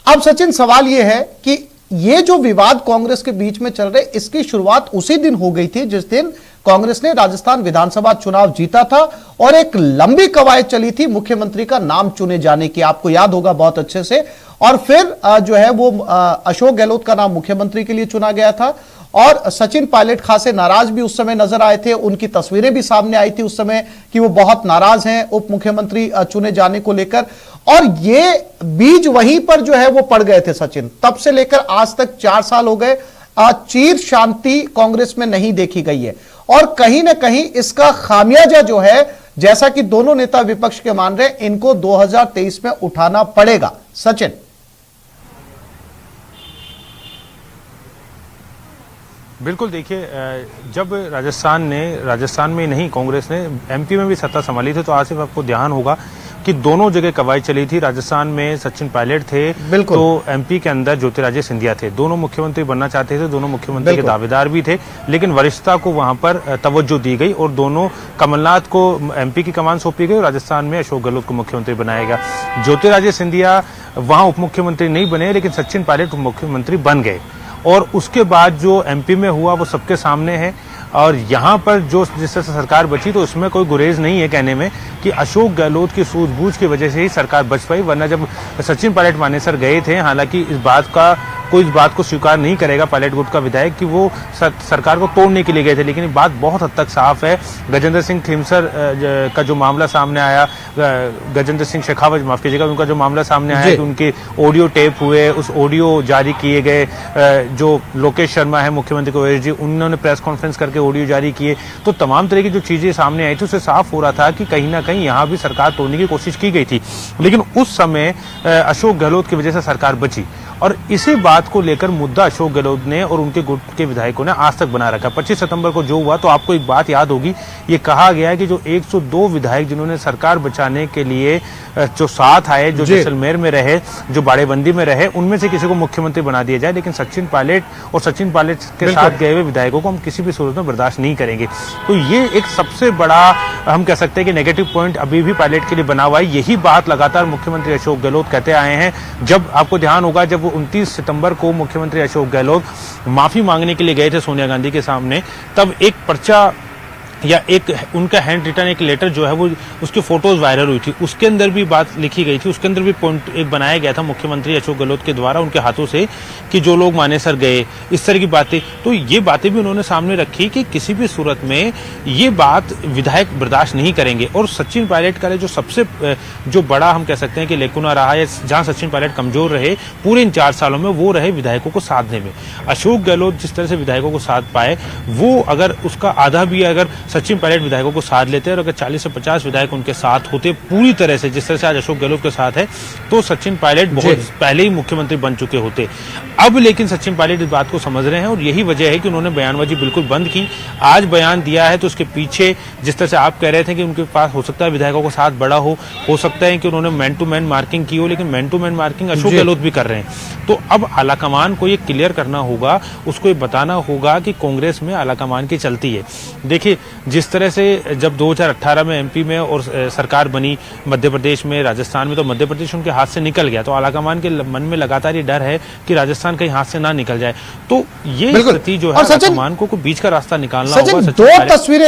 अब सचिन, सवाल यह है कि ये जो विवाद कांग्रेस के बीच में चल रहे, इसकी शुरुआत उसी दिन हो गई थी जिस दिन कांग्रेस ने राजस्थान विधानसभा चुनाव जीता था और एक लंबी कवायद चली थी मुख्यमंत्री का नाम चुने जाने की, आपको याद होगा बहुत अच्छे से। और फिर जो है वो अशोक गहलोत का नाम मुख्यमंत्री के लिए चुना गया था और सचिन पायलट खासे नाराज भी उस समय नजर आए थे, उनकी तस्वीरें भी सामने आई थी उस समय कि वो बहुत नाराज हैं उप मुख्यमंत्री चुने जाने को लेकर। और ये बीज वहीं पर जो है वो पड़ गए थे सचिन, तब से लेकर आज तक 4 साल हो गए, चीर शांति कांग्रेस में नहीं देखी गई है। और कहीं ना कहीं इसका खामियाजा जो है, जैसा कि दोनों नेता विपक्ष के मान रहे, इनको 2023 में उठाना पड़ेगा। सचिन, बिल्कुल, देखिए जब राजस्थान में नहीं कांग्रेस ने एमपी में भी सत्ता संभाली थी, तो आज से आपको ध्यान होगा कि दोनों जगह कवायद चली थी। राजस्थान में सचिन पायलट थे, तो एमपी के अंदर ज्योतिरादित्य सिंधिया थे, दोनों मुख्यमंत्री बनना चाहते थे, दोनों मुख्यमंत्री के दावेदार भी थे, लेकिन वरिष्ठता को वहां पर तवज्जो दी गई और दोनों, कमलनाथ को एमपी की कमान सौंपी गई और राजस्थान में अशोक गहलोत को मुख्यमंत्री बनाया गया। ज्योतिरादित्य सिंधिया वहां उप मुख्यमंत्री नहीं बने, लेकिन सचिन पायलट उप मुख्यमंत्री बन गए। और उसके बाद जो एमपी में हुआ वो सबके सामने है। और यहाँ पर जो जिस तरह से सरकार बची, तो उसमें कोई गुरेज नहीं है कहने में कि अशोक गहलोत की सूझबूझ की वजह से ही सरकार बच पाई, वरना जब सचिन पायलट मानेसर गए थे, हालांकि कोई इस बात को स्वीकार नहीं करेगा पायलट गुट का विधायक कि वो सरकार को तोड़ने के लिए गए थे, लेकिन ये बात बहुत हद तक साफ है। गजेंद्र सिंह खीमसर का जो मामला सामने आया, गजेंद्र सिंह शेखावत माफ कीजिएगा, उनका जो मामला सामने आया कि उनके ऑडियो टेप हुए, उस ऑडियो जारी किए गए, जो लोकेश शर्मा है मुख्यमंत्री को जी, उन्होंने प्रेस कॉन्फ्रेंस करके ऑडियो जारी किए, तो तमाम तरह की जो चीजें सामने आई थी उससे साफ हो रहा था कि कहीं ना कहीं यहाँ भी सरकार तोड़ने की कोशिश की गई थी। लेकिन उस समय अशोक गहलोत की वजह से सरकार बची और इसी बात को लेकर मुद्दा अशोक गहलोत ने और उनके गुट के विधायकों ने आज तक बना रखा। 25 सितंबर को जो हुआ, तो आपको एक बात याद होगी, ये कहा गया कि जो 102 विधायक जिन्होंने सरकार बचाने के लिए जो साथ आए, जो जैसलमेर में रहे, जो बाड़ेबंदी में रहे, उनमें से किसी को मुख्यमंत्री बना दिया जाए, लेकिन सचिन पायलट और सचिन पायलट के साथ गए हुए विधायकों को हम किसी भी सूरत में बर्दाश्त नहीं करेंगे। तो ये एक सबसे बड़ा हम कह सकते हैं कि नेगेटिव पॉइंट अभी भी पायलट के लिए बना हुआ है। यही बात लगातार मुख्यमंत्री अशोक गहलोत कहते आए हैं। जब आपको ध्यान होगा, जब 29 सितंबर को मुख्यमंत्री अशोक गहलोत माफी मांगने के लिए गए थे सोनिया गांधी के सामने, तब एक पर्चा या एक उनका हैंड रिटन एक लेटर जो है वो उसकी फोटोज वायरल हुई थी, उसके अंदर भी बात लिखी गई थी, उसके अंदर भी पॉइंट एक बनाया गया था मुख्यमंत्री अशोक गहलोत के द्वारा उनके हाथों से कि जो लोग मानेसर गए, इस तरह की बातें। तो ये बातें भी उन्होंने सामने रखी कि किसी भी सूरत में ये बात विधायक बर्दाश्त नहीं करेंगे। और सचिन पायलट का जो सबसे जो बड़ा हम कह सकते हैं कि लेकुना रहा है, जहां सचिन पायलट कमजोर रहे पूरे इन 4 सालों में, वो रहे विधायकों को साधने में। अशोक गहलोत जिस तरह से विधायकों को साध पाए, वो अगर उसका आधा भी अगर सचिन पायलट विधायकों को साथ लेते हैं और अगर 40 से 50 विधायक उनके साथ होते पूरी तरह से जिस तरह से आज अशोक गहलोत के साथ है, तो सचिन पायलट बहुत पहले ही मुख्यमंत्री बन चुके होते। अब लेकिन सचिन पायलट इस बात को समझ रहे हैं और यही वजह है कि उन्होंने बयानबाजी बिल्कुल बंद की। आज बयान दिया है तो उसके पीछे जिस तरह से आप कह रहे थे कि उनके पास हो सकता है विधायकों को साथ बड़ा हो सकता है कि उन्होंने मैन टू मैन मार्किंग की हो, लेकिन man to man marking Ashok Gehlot भी कर रहे हैं। तो अब आलाकमान को ये क्लियर करना होगा, उसको ये बताना होगा कि कांग्रेस में आलाकमान की चलती है। देखिए जिस तरह से जब 2018 में एमपी में और सरकार बनी मध्य प्रदेश में, राजस्थान में, तो मध्य प्रदेश उनके हाथ से निकल गया, तो आलाकमान के मन में लगातार ये डर है कि राजस्थान कहीं हाथ से ना निकल जाए। तो ये स्थिति जो है आलाकमान को बीच का रास्ता निकालना होगा। दो तस्वीरें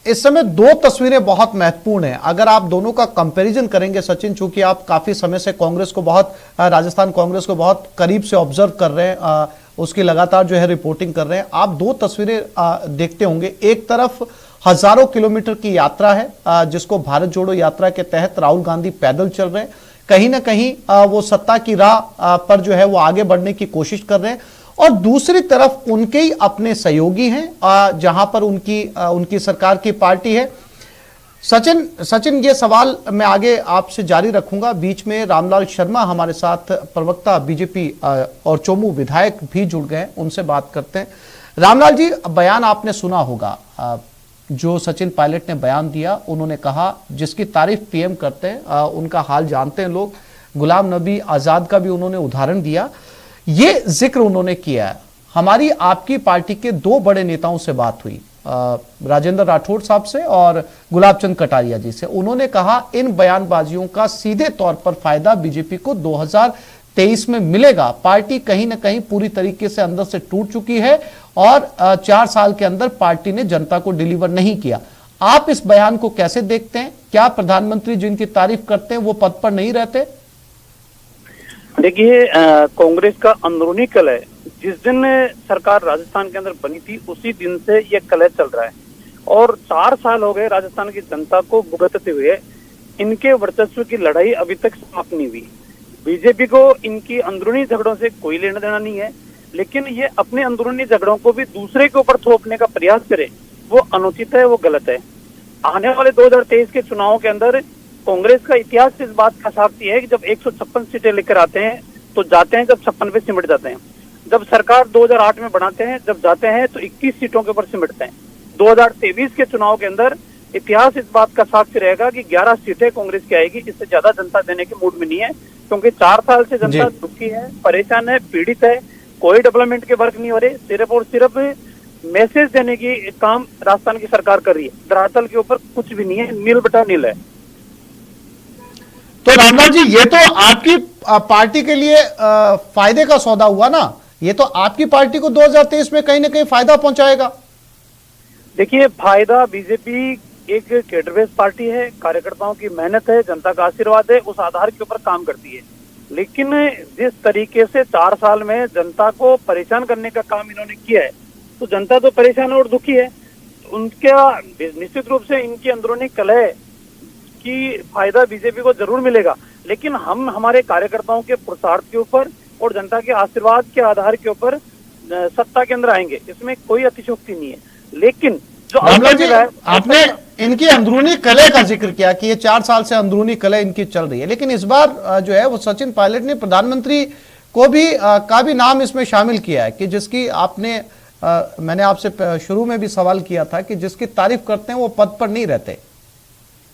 इस समय 2 तस्वीरें बहुत महत्वपूर्ण हैं। अगर आप दोनों का कंपैरिजन करेंगे सचिन, चूंकि आप काफी समय से कांग्रेस को राजस्थान कांग्रेस को बहुत करीब से ऑब्जर्व कर रहे हैं, उसकी लगातार जो है रिपोर्टिंग कर रहे हैं, आप 2 तस्वीरें देखते होंगे। एक तरफ हजारों किलोमीटर की यात्रा है जिसको भारत जोड़ो यात्रा के तहत राहुल गांधी पैदल चल रहे हैं, कहीं ना कहीं वो सत्ता की राह पर जो है वो आगे बढ़ने की कोशिश कर रहे हैं। और दूसरी तरफ उनके ही अपने सहयोगी हैं जहां पर उनकी सरकार की पार्टी है। सचिन ये सवाल मैं आगे आपसे जारी रखूंगा। बीच में रामलाल शर्मा हमारे साथ प्रवक्ता बीजेपी और चोमू विधायक भी जुड़ गए, उनसे बात करते हैं। रामलाल जी, बयान आपने सुना होगा जो सचिन पायलट ने बयान दिया। उन्होंने कहा जिसकी तारीफ पीएम करते हैं उनका हाल जानते हैं लोग। गुलाम नबी आजाद का भी उन्होंने उदाहरण दिया। ये जिक्र उन्होंने किया है। हमारी आपकी पार्टी के 2 बड़े नेताओं से बात हुई, राजेंद्र राठौड़ साहब से और गुलाब चंद कटारिया जी से। उन्होंने कहा इन बयानबाजियों का सीधे तौर पर फायदा बीजेपी को 2023 में मिलेगा। पार्टी कहीं ना कहीं पूरी तरीके से अंदर से टूट चुकी है और 4 साल के अंदर पार्टी ने जनता को डिलीवर नहीं किया। आप इस बयान को कैसे देखते हैं? क्या प्रधानमंत्री जिनकी तारीफ करते हैं वो पद पर नहीं रहते? देखिए, कांग्रेस का अंदरूनी कलह जिस दिन सरकार राजस्थान के अंदर बनी थी उसी दिन से ये कलह चल रहा है और 4 साल हो गए राजस्थान की जनता को भुगतते हुए। इनके वर्चस्व की लड़ाई अभी तक समाप्त नहीं हुई। बीजेपी को इनकी अंदरूनी झगड़ों से कोई लेना देना नहीं है, लेकिन ये अपने अंदरूनी झगड़ों को भी दूसरे के ऊपर थोपने का प्रयास करे, वो अनुचित है, वो गलत है। आने वाले 2023 के चुनावों के अंदर कांग्रेस का इतिहास इस बात का साक्षी है कि जब 156 सीटें लेकर आते हैं तो जाते हैं, जब 56 पे सिमट जाते हैं। जब सरकार 2008 में बनाते हैं, जब जाते हैं तो 21 सीटों के ऊपर सिमटते हैं। 2023 के चुनाव के अंदर इतिहास इस बात का साक्षी रहेगा कि 11 सीटें कांग्रेस की आएगी। इससे ज्यादा जनता देने के मूड में नहीं है, क्योंकि 4 साल से जनता दुखी है, परेशान है, पीड़ित है। कोई डेवलपमेंट के वर्क नहीं हो रहे, सिर्फ और सिर्फ मैसेज देने की काम राजस्थान की सरकार कर रही है। धरातल के ऊपर कुछ भी नहीं है, नील बटा नील है। तो रामलाल जी, ये तो आपकी पार्टी के लिए फायदे का सौदा हुआ ना? ये तो आपकी पार्टी को 2023 में कहीं ना कहीं फायदा पहुंचाएगा। देखिए, फायदा बीजेपी एक कैडर बेस्ड पार्टी है, कार्यकर्ताओं की मेहनत है, जनता का आशीर्वाद है, उस आधार के ऊपर काम करती है। लेकिन जिस तरीके से 4 साल में जनता को परेशान करने का काम इन्होंने किया है, तो जनता तो परेशान और दुखी है। उनका निश्चित रूप से इनकी अंदरूनी कलह की फायदा बीजेपी को जरूर मिलेगा, लेकिन हम हमारे कार्यकर्ताओं के पुरुषार्थ के ऊपर और जनता के आशीर्वाद के आधार के ऊपर सत्ता के अंदर आएंगे, इसमें कोई अतिशयोक्ति नहीं है। लेकिन जो आपने इनकी अंदरूनी कलह का जिक्र किया कि ये 4 साल से अंदरूनी कलह इनकी चल रही है, लेकिन इस बार जो है वो सचिन पायलट ने प्रधानमंत्री को भी का भी नाम इसमें शामिल किया है कि जिसकी आपने मैंने आपसे शुरू में भी सवाल किया था कि जिसकी तारीफ करते हैं वो पद पर नहीं रहते।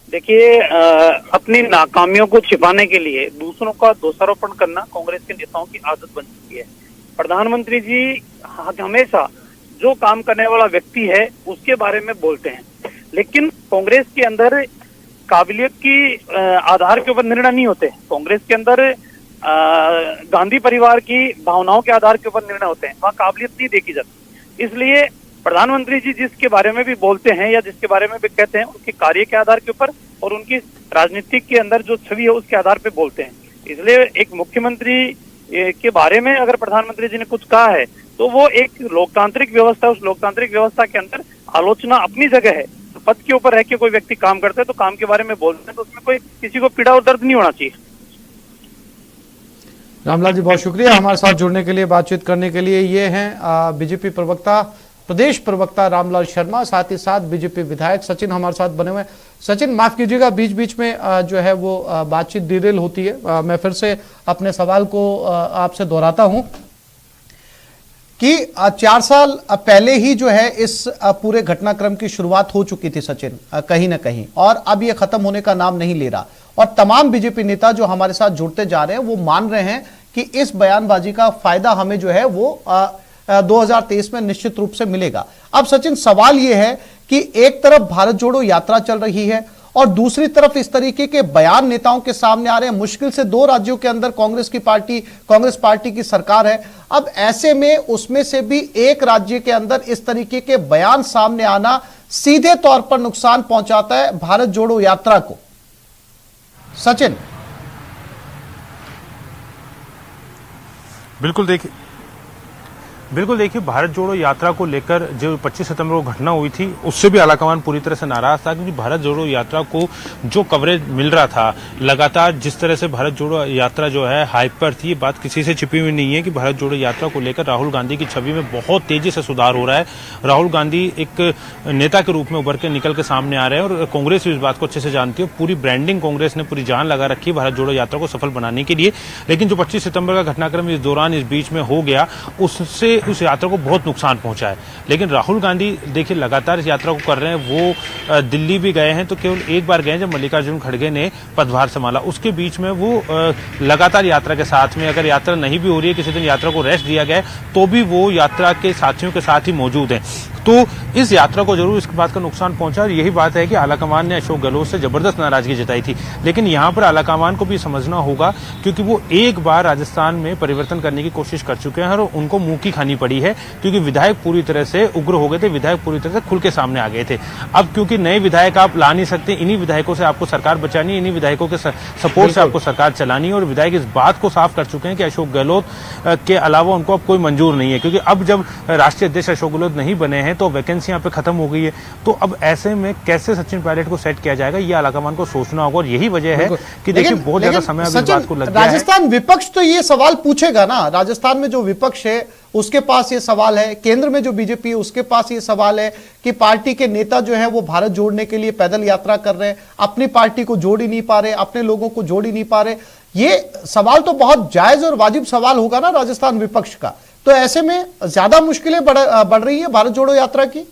देखिए, अपनी नाकामियों को छिपाने के लिए दूसरों का दोषारोपण करना कांग्रेस के नेताओं की आदत बन चुकी है। प्रधानमंत्री जी हमेशा जो काम करने वाला व्यक्ति है उसके बारे में बोलते हैं, लेकिन कांग्रेस के अंदर काबिलियत की आधार के ऊपर निर्णय नहीं होते। कांग्रेस के अंदर गांधी परिवार की भावनाओं के आधार के ऊपर निर्णय होते हैं, वहाँ काबिलियत नहीं देखी जाती। इसलिए प्रधानमंत्री जी जिसके बारे में भी बोलते हैं या जिसके बारे में भी कहते हैं, उनके कार्य के आधार के ऊपर और उनकी राजनीतिक के अंदर जो छवि है उसके आधार पे बोलते हैं। इसलिए एक मुख्यमंत्री के बारे में अगर प्रधानमंत्री जी ने कुछ कहा है तो वो एक लोकतांत्रिक व्यवस्था, उस लोकतांत्रिक व्यवस्था के अंदर आलोचना अपनी जगह है। तो पद के ऊपर रह के कोई व्यक्ति काम करता है तो काम के बारे में बोलते हैं, तो उसमें कोई किसी को पीड़ा और दर्द नहीं होना चाहिए। रामलाल जी, बहुत शुक्रिया हमारे साथ जुड़ने के लिए, बातचीत करने के लिए। ये हैं बीजेपी प्रवक्ता, प्रदेश प्रवक्ता रामलाल शर्मा, साथ ही साथ बीजेपी विधायक सचिन हमारे साथ बने हुए हैं। सचिन, माफ कीजिएगा, बीच बीच में जो है वो बातचीत डिरेल होती है। मैं फिर से अपने सवाल को आपसे दोहराता हूं कि 4 साल पहले ही जो है इस पूरे घटनाक्रम की शुरुआत हो चुकी थी सचिन, कहीं ना कहीं, और अब ये खत्म होने का नाम नहीं ले रहा। और तमाम बीजेपी नेता जो हमारे साथ जुड़ते जा रहे हैं वो मान रहे हैं कि इस बयानबाजी का फायदा हमें जो है वो 2023 में निश्चित रूप से मिलेगा। अब सचिन, सवाल यह है कि एक तरफ भारत जोड़ो यात्रा चल रही है और दूसरी तरफ इस तरीके के बयान नेताओं के सामने आ रहे हैं। मुश्किल से 2 राज्यों के अंदर कांग्रेस पार्टी की सरकार है। अब ऐसे में उसमें से भी एक राज्य के अंदर इस तरीके के बयान सामने आना सीधे तौर पर नुकसान पहुंचाता है भारत जोड़ो यात्रा को। सचिन, बिल्कुल देखिए, भारत जोड़ो यात्रा को लेकर जो 25 सितंबर को घटना हुई थी उससे भी आलाकमान पूरी तरह से नाराज था, क्योंकि भारत जोड़ो यात्रा को जो कवरेज मिल रहा था लगातार, जिस तरह से भारत जोड़ो यात्रा जो है हाइप पर थी, ये बात किसी से छिपी हुई नहीं है कि भारत जोड़ो यात्रा को लेकर राहुल गांधी की छवि में बहुत तेजी से सुधार हो रहा है। राहुल गांधी एक नेता के रूप में उभर के निकल के सामने आ रहे हैं और कांग्रेस भी इस बात को अच्छे से जानती है। पूरी ब्रांडिंग कांग्रेस ने पूरी जान लगा रखी है भारत जोड़ो यात्रा को सफल बनाने के लिए। लेकिन जो 25 सितंबर का घटनाक्रम इस दौरान इस बीच में हो गया, उससे उस यात्रा को बहुत नुकसान पहुंचा है। लेकिन राहुल गांधी देखिए लगातार इस यात्रा को कर रहे हैं। वो दिल्ली भी गए हैं तो केवल एक बार गए जब मल्लिकार्जुन खड़गे ने पदभार संभाला, उसके बीच में वो लगातार यात्रा के साथ में, अगर यात्रा नहीं भी हो रही है, किसी दिन यात्रा को रेस्ट दिया गया है, तो भी वो यात्रा के साथियों के साथ ही मौजूद हैं। तो इस यात्रा को जरूर इसके बात का नुकसान पहुंचा और यही बात है कि आलाकमान ने अशोक गहलोत से जबरदस्त नाराजगी जताई थी। लेकिन यहां पर आलाकमान को भी समझना होगा, क्योंकि वो एक बार राजस्थान में परिवर्तन करने की कोशिश कर चुके हैं और उनको मुंह की खानी पड़ी है, क्योंकि विधायक पूरी तरह से उग्र हो गए थे, विधायक पूरी तरह से खुल के सामने आ गए थे। अब क्योंकि नए विधायक आप ला नहीं सकते, इन्हीं विधायकों से आपको सरकार बचानी है, इन्हीं विधायकों के सपोर्ट से आपको सरकार चलानी है। और विधायक इस बात को साफ कर चुके हैं कि अशोक गहलोत के अलावा उनको अब कोई मंजूर नहीं है, क्योंकि अब जब राष्ट्रीय अध्यक्ष अशोक गहलोत नहीं बने हैं तो वैकेंसी यहाँ पे खत्म हो गई है। तो अब ऐसे में कैसे सचिन पायलट को सेट किया जाएगा, ये आलाकमान को सोचना होगा। और यही वजह है कि देखिए बहुत ज्यादा समय अभी इस बात को लग गया है। राजस्थान विपक्ष तो ये सवाल पूछेगा ना, राजस्थान में जो विपक्ष है उसके पास ये सवाल है, केंद्र में जो बीजेपी है उसके पास ये सवाल है कि पार्टी के नेता जो है वो भारत जोड़ने के लिए पैदल यात्रा कर रहे हैं, अपनी पार्टी को जोड़ ही नहीं पा रहे, अपने लोगों को जोड़ ही नहीं पा रहे। ये सवाल तो बहुत जायज और वाजिब सवाल होगा ना राजस्थान विपक्ष का। तो ऐसे में ज्यादा मुश्किलें बढ़ रही है भारत जोड़ो यात्रा की।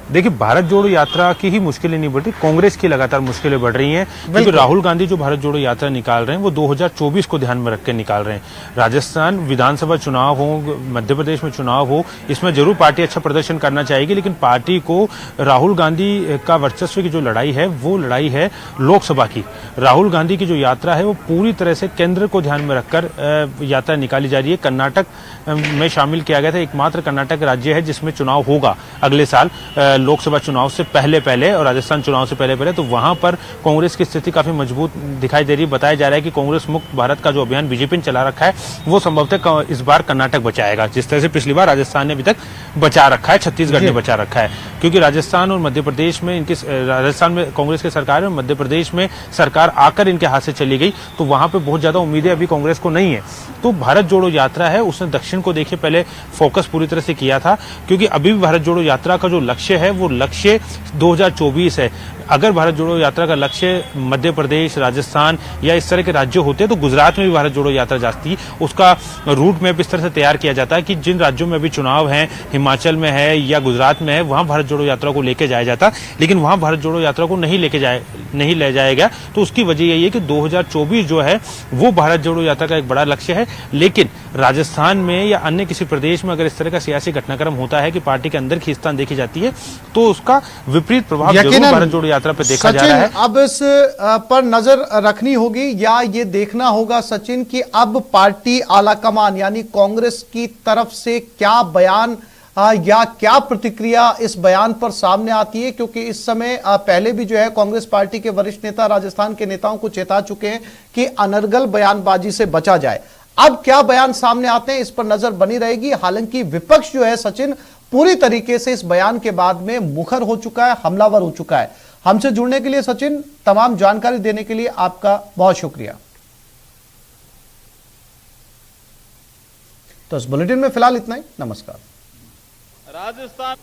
देखिए भारत जोड़ो यात्रा की ही मुश्किलें नहीं बढ़ रही, कांग्रेस की लगातार मुश्किलें बढ़ रही हैं, क्योंकि राहुल गांधी जो भारत जोड़ो यात्रा निकाल रहे हैं वो 2024 को ध्यान में रख के निकाल रहे हैं। राजस्थान विधानसभा चुनाव हो, मध्य प्रदेश में चुनाव हो, इसमें जरूर पार्टी अच्छा प्रदर्शन करना चाहेगी, लेकिन पार्टी को राहुल गांधी का वर्चस्व की जो लड़ाई है वो लड़ाई है लोकसभा की। राहुल गांधी की जो यात्रा है वो पूरी तरह से केंद्र को ध्यान में रखकर यात्रा निकाली जा रही है। कर्नाटक में शामिल किया गया था, एकमात्र कर्नाटक राज्य है जिसमें चुनाव होगा अगले साल लोकसभा चुनाव से पहले और राजस्थान चुनाव से पहले। तो वहां पर कांग्रेस की स्थिति काफी मजबूत दिखाई दे रही है। बताया जा रहा है कि कांग्रेस मुक्त भारत का जो अभियान बीजेपी ने चला रखा है वो संभवतः इस बार कर्नाटक बचाएगा, जिस तरह से पिछली बार राजस्थान ने अभी तक बचा रखा है, छत्तीसगढ़ ने बचा रखा है। क्योंकि राजस्थान और मध्य प्रदेश में राजस्थान में कांग्रेस की सरकार है और मध्य प्रदेश में सरकार आकर इनके हाथ से चली गई, तो वहां पर बहुत ज्यादा उम्मीदें अभी कांग्रेस को नहीं है। तो भारत जोड़ो यात्रा है, उसने दक्षिण को देखिए पहले फोकस पूरी तरह से किया था, क्योंकि अभी भी भारत जोड़ो यात्रा का जो लक्ष्य है वो लक्ष्य 2024 है। अगर भारत जोड़ो यात्रा का लक्ष्य मध्य प्रदेश, राजस्थान या इस तरह के राज्य होते तो गुजरात में भी भारत जोड़ो यात्रा जाती। उसका रूट मैप इस तरह से तैयार किया जाता है कि जिन राज्यों में अभी चुनाव है, हिमाचल में है या गुजरात में है, वहां भारत जोड़ो यात्रा को लेके जाया जाता, लेकिन वहां भारत जोड़ो यात्रा को नहीं ले जाया गया। तो उसकी वजह यही है कि 2024 जो है वो भारत जोड़ो यात्रा का एक बड़ा लक्ष्य है। लेकिन राजस्थान में या अन्य किसी प्रदेश में अगर इस तरह का सियासी घटनाक्रम होता है कि पार्टी के अंदर खींचतान देखी जाती है तो उसका विपरीत प्रभाव जरूर भारत जोड़ो यात्रा पे देखा जा रहा है। अब इस पर नजर रखनी होगी या ये देखना होगा सचिन कि अब पार्टी आलाकमान यानी कांग्रेस की तरफ से क्या बयान या क्या प्रतिक्रिया इस बयान पर सामने आती है, क्योंकि इस समय पहले भी जो है कांग्रेस पार्टी के वरिष्ठ नेता राजस्थान के नेताओं को चेता चुके हैं कि अनर्गल बयानबाजी से बचा जाए। अब क्या बयान सामने आते हैं इस पर नजर बनी रहेगी। हालांकि विपक्ष जो है सचिन पूरी तरीके से इस बयान के बाद में मुखर हो चुका है, हमलावर हो चुका है। हमसे जुड़ने के लिए सचिन, तमाम जानकारी देने के लिए आपका बहुत शुक्रिया। तो इस बुलेटिन में फिलहाल इतना ही। नमस्कार। राजस्थान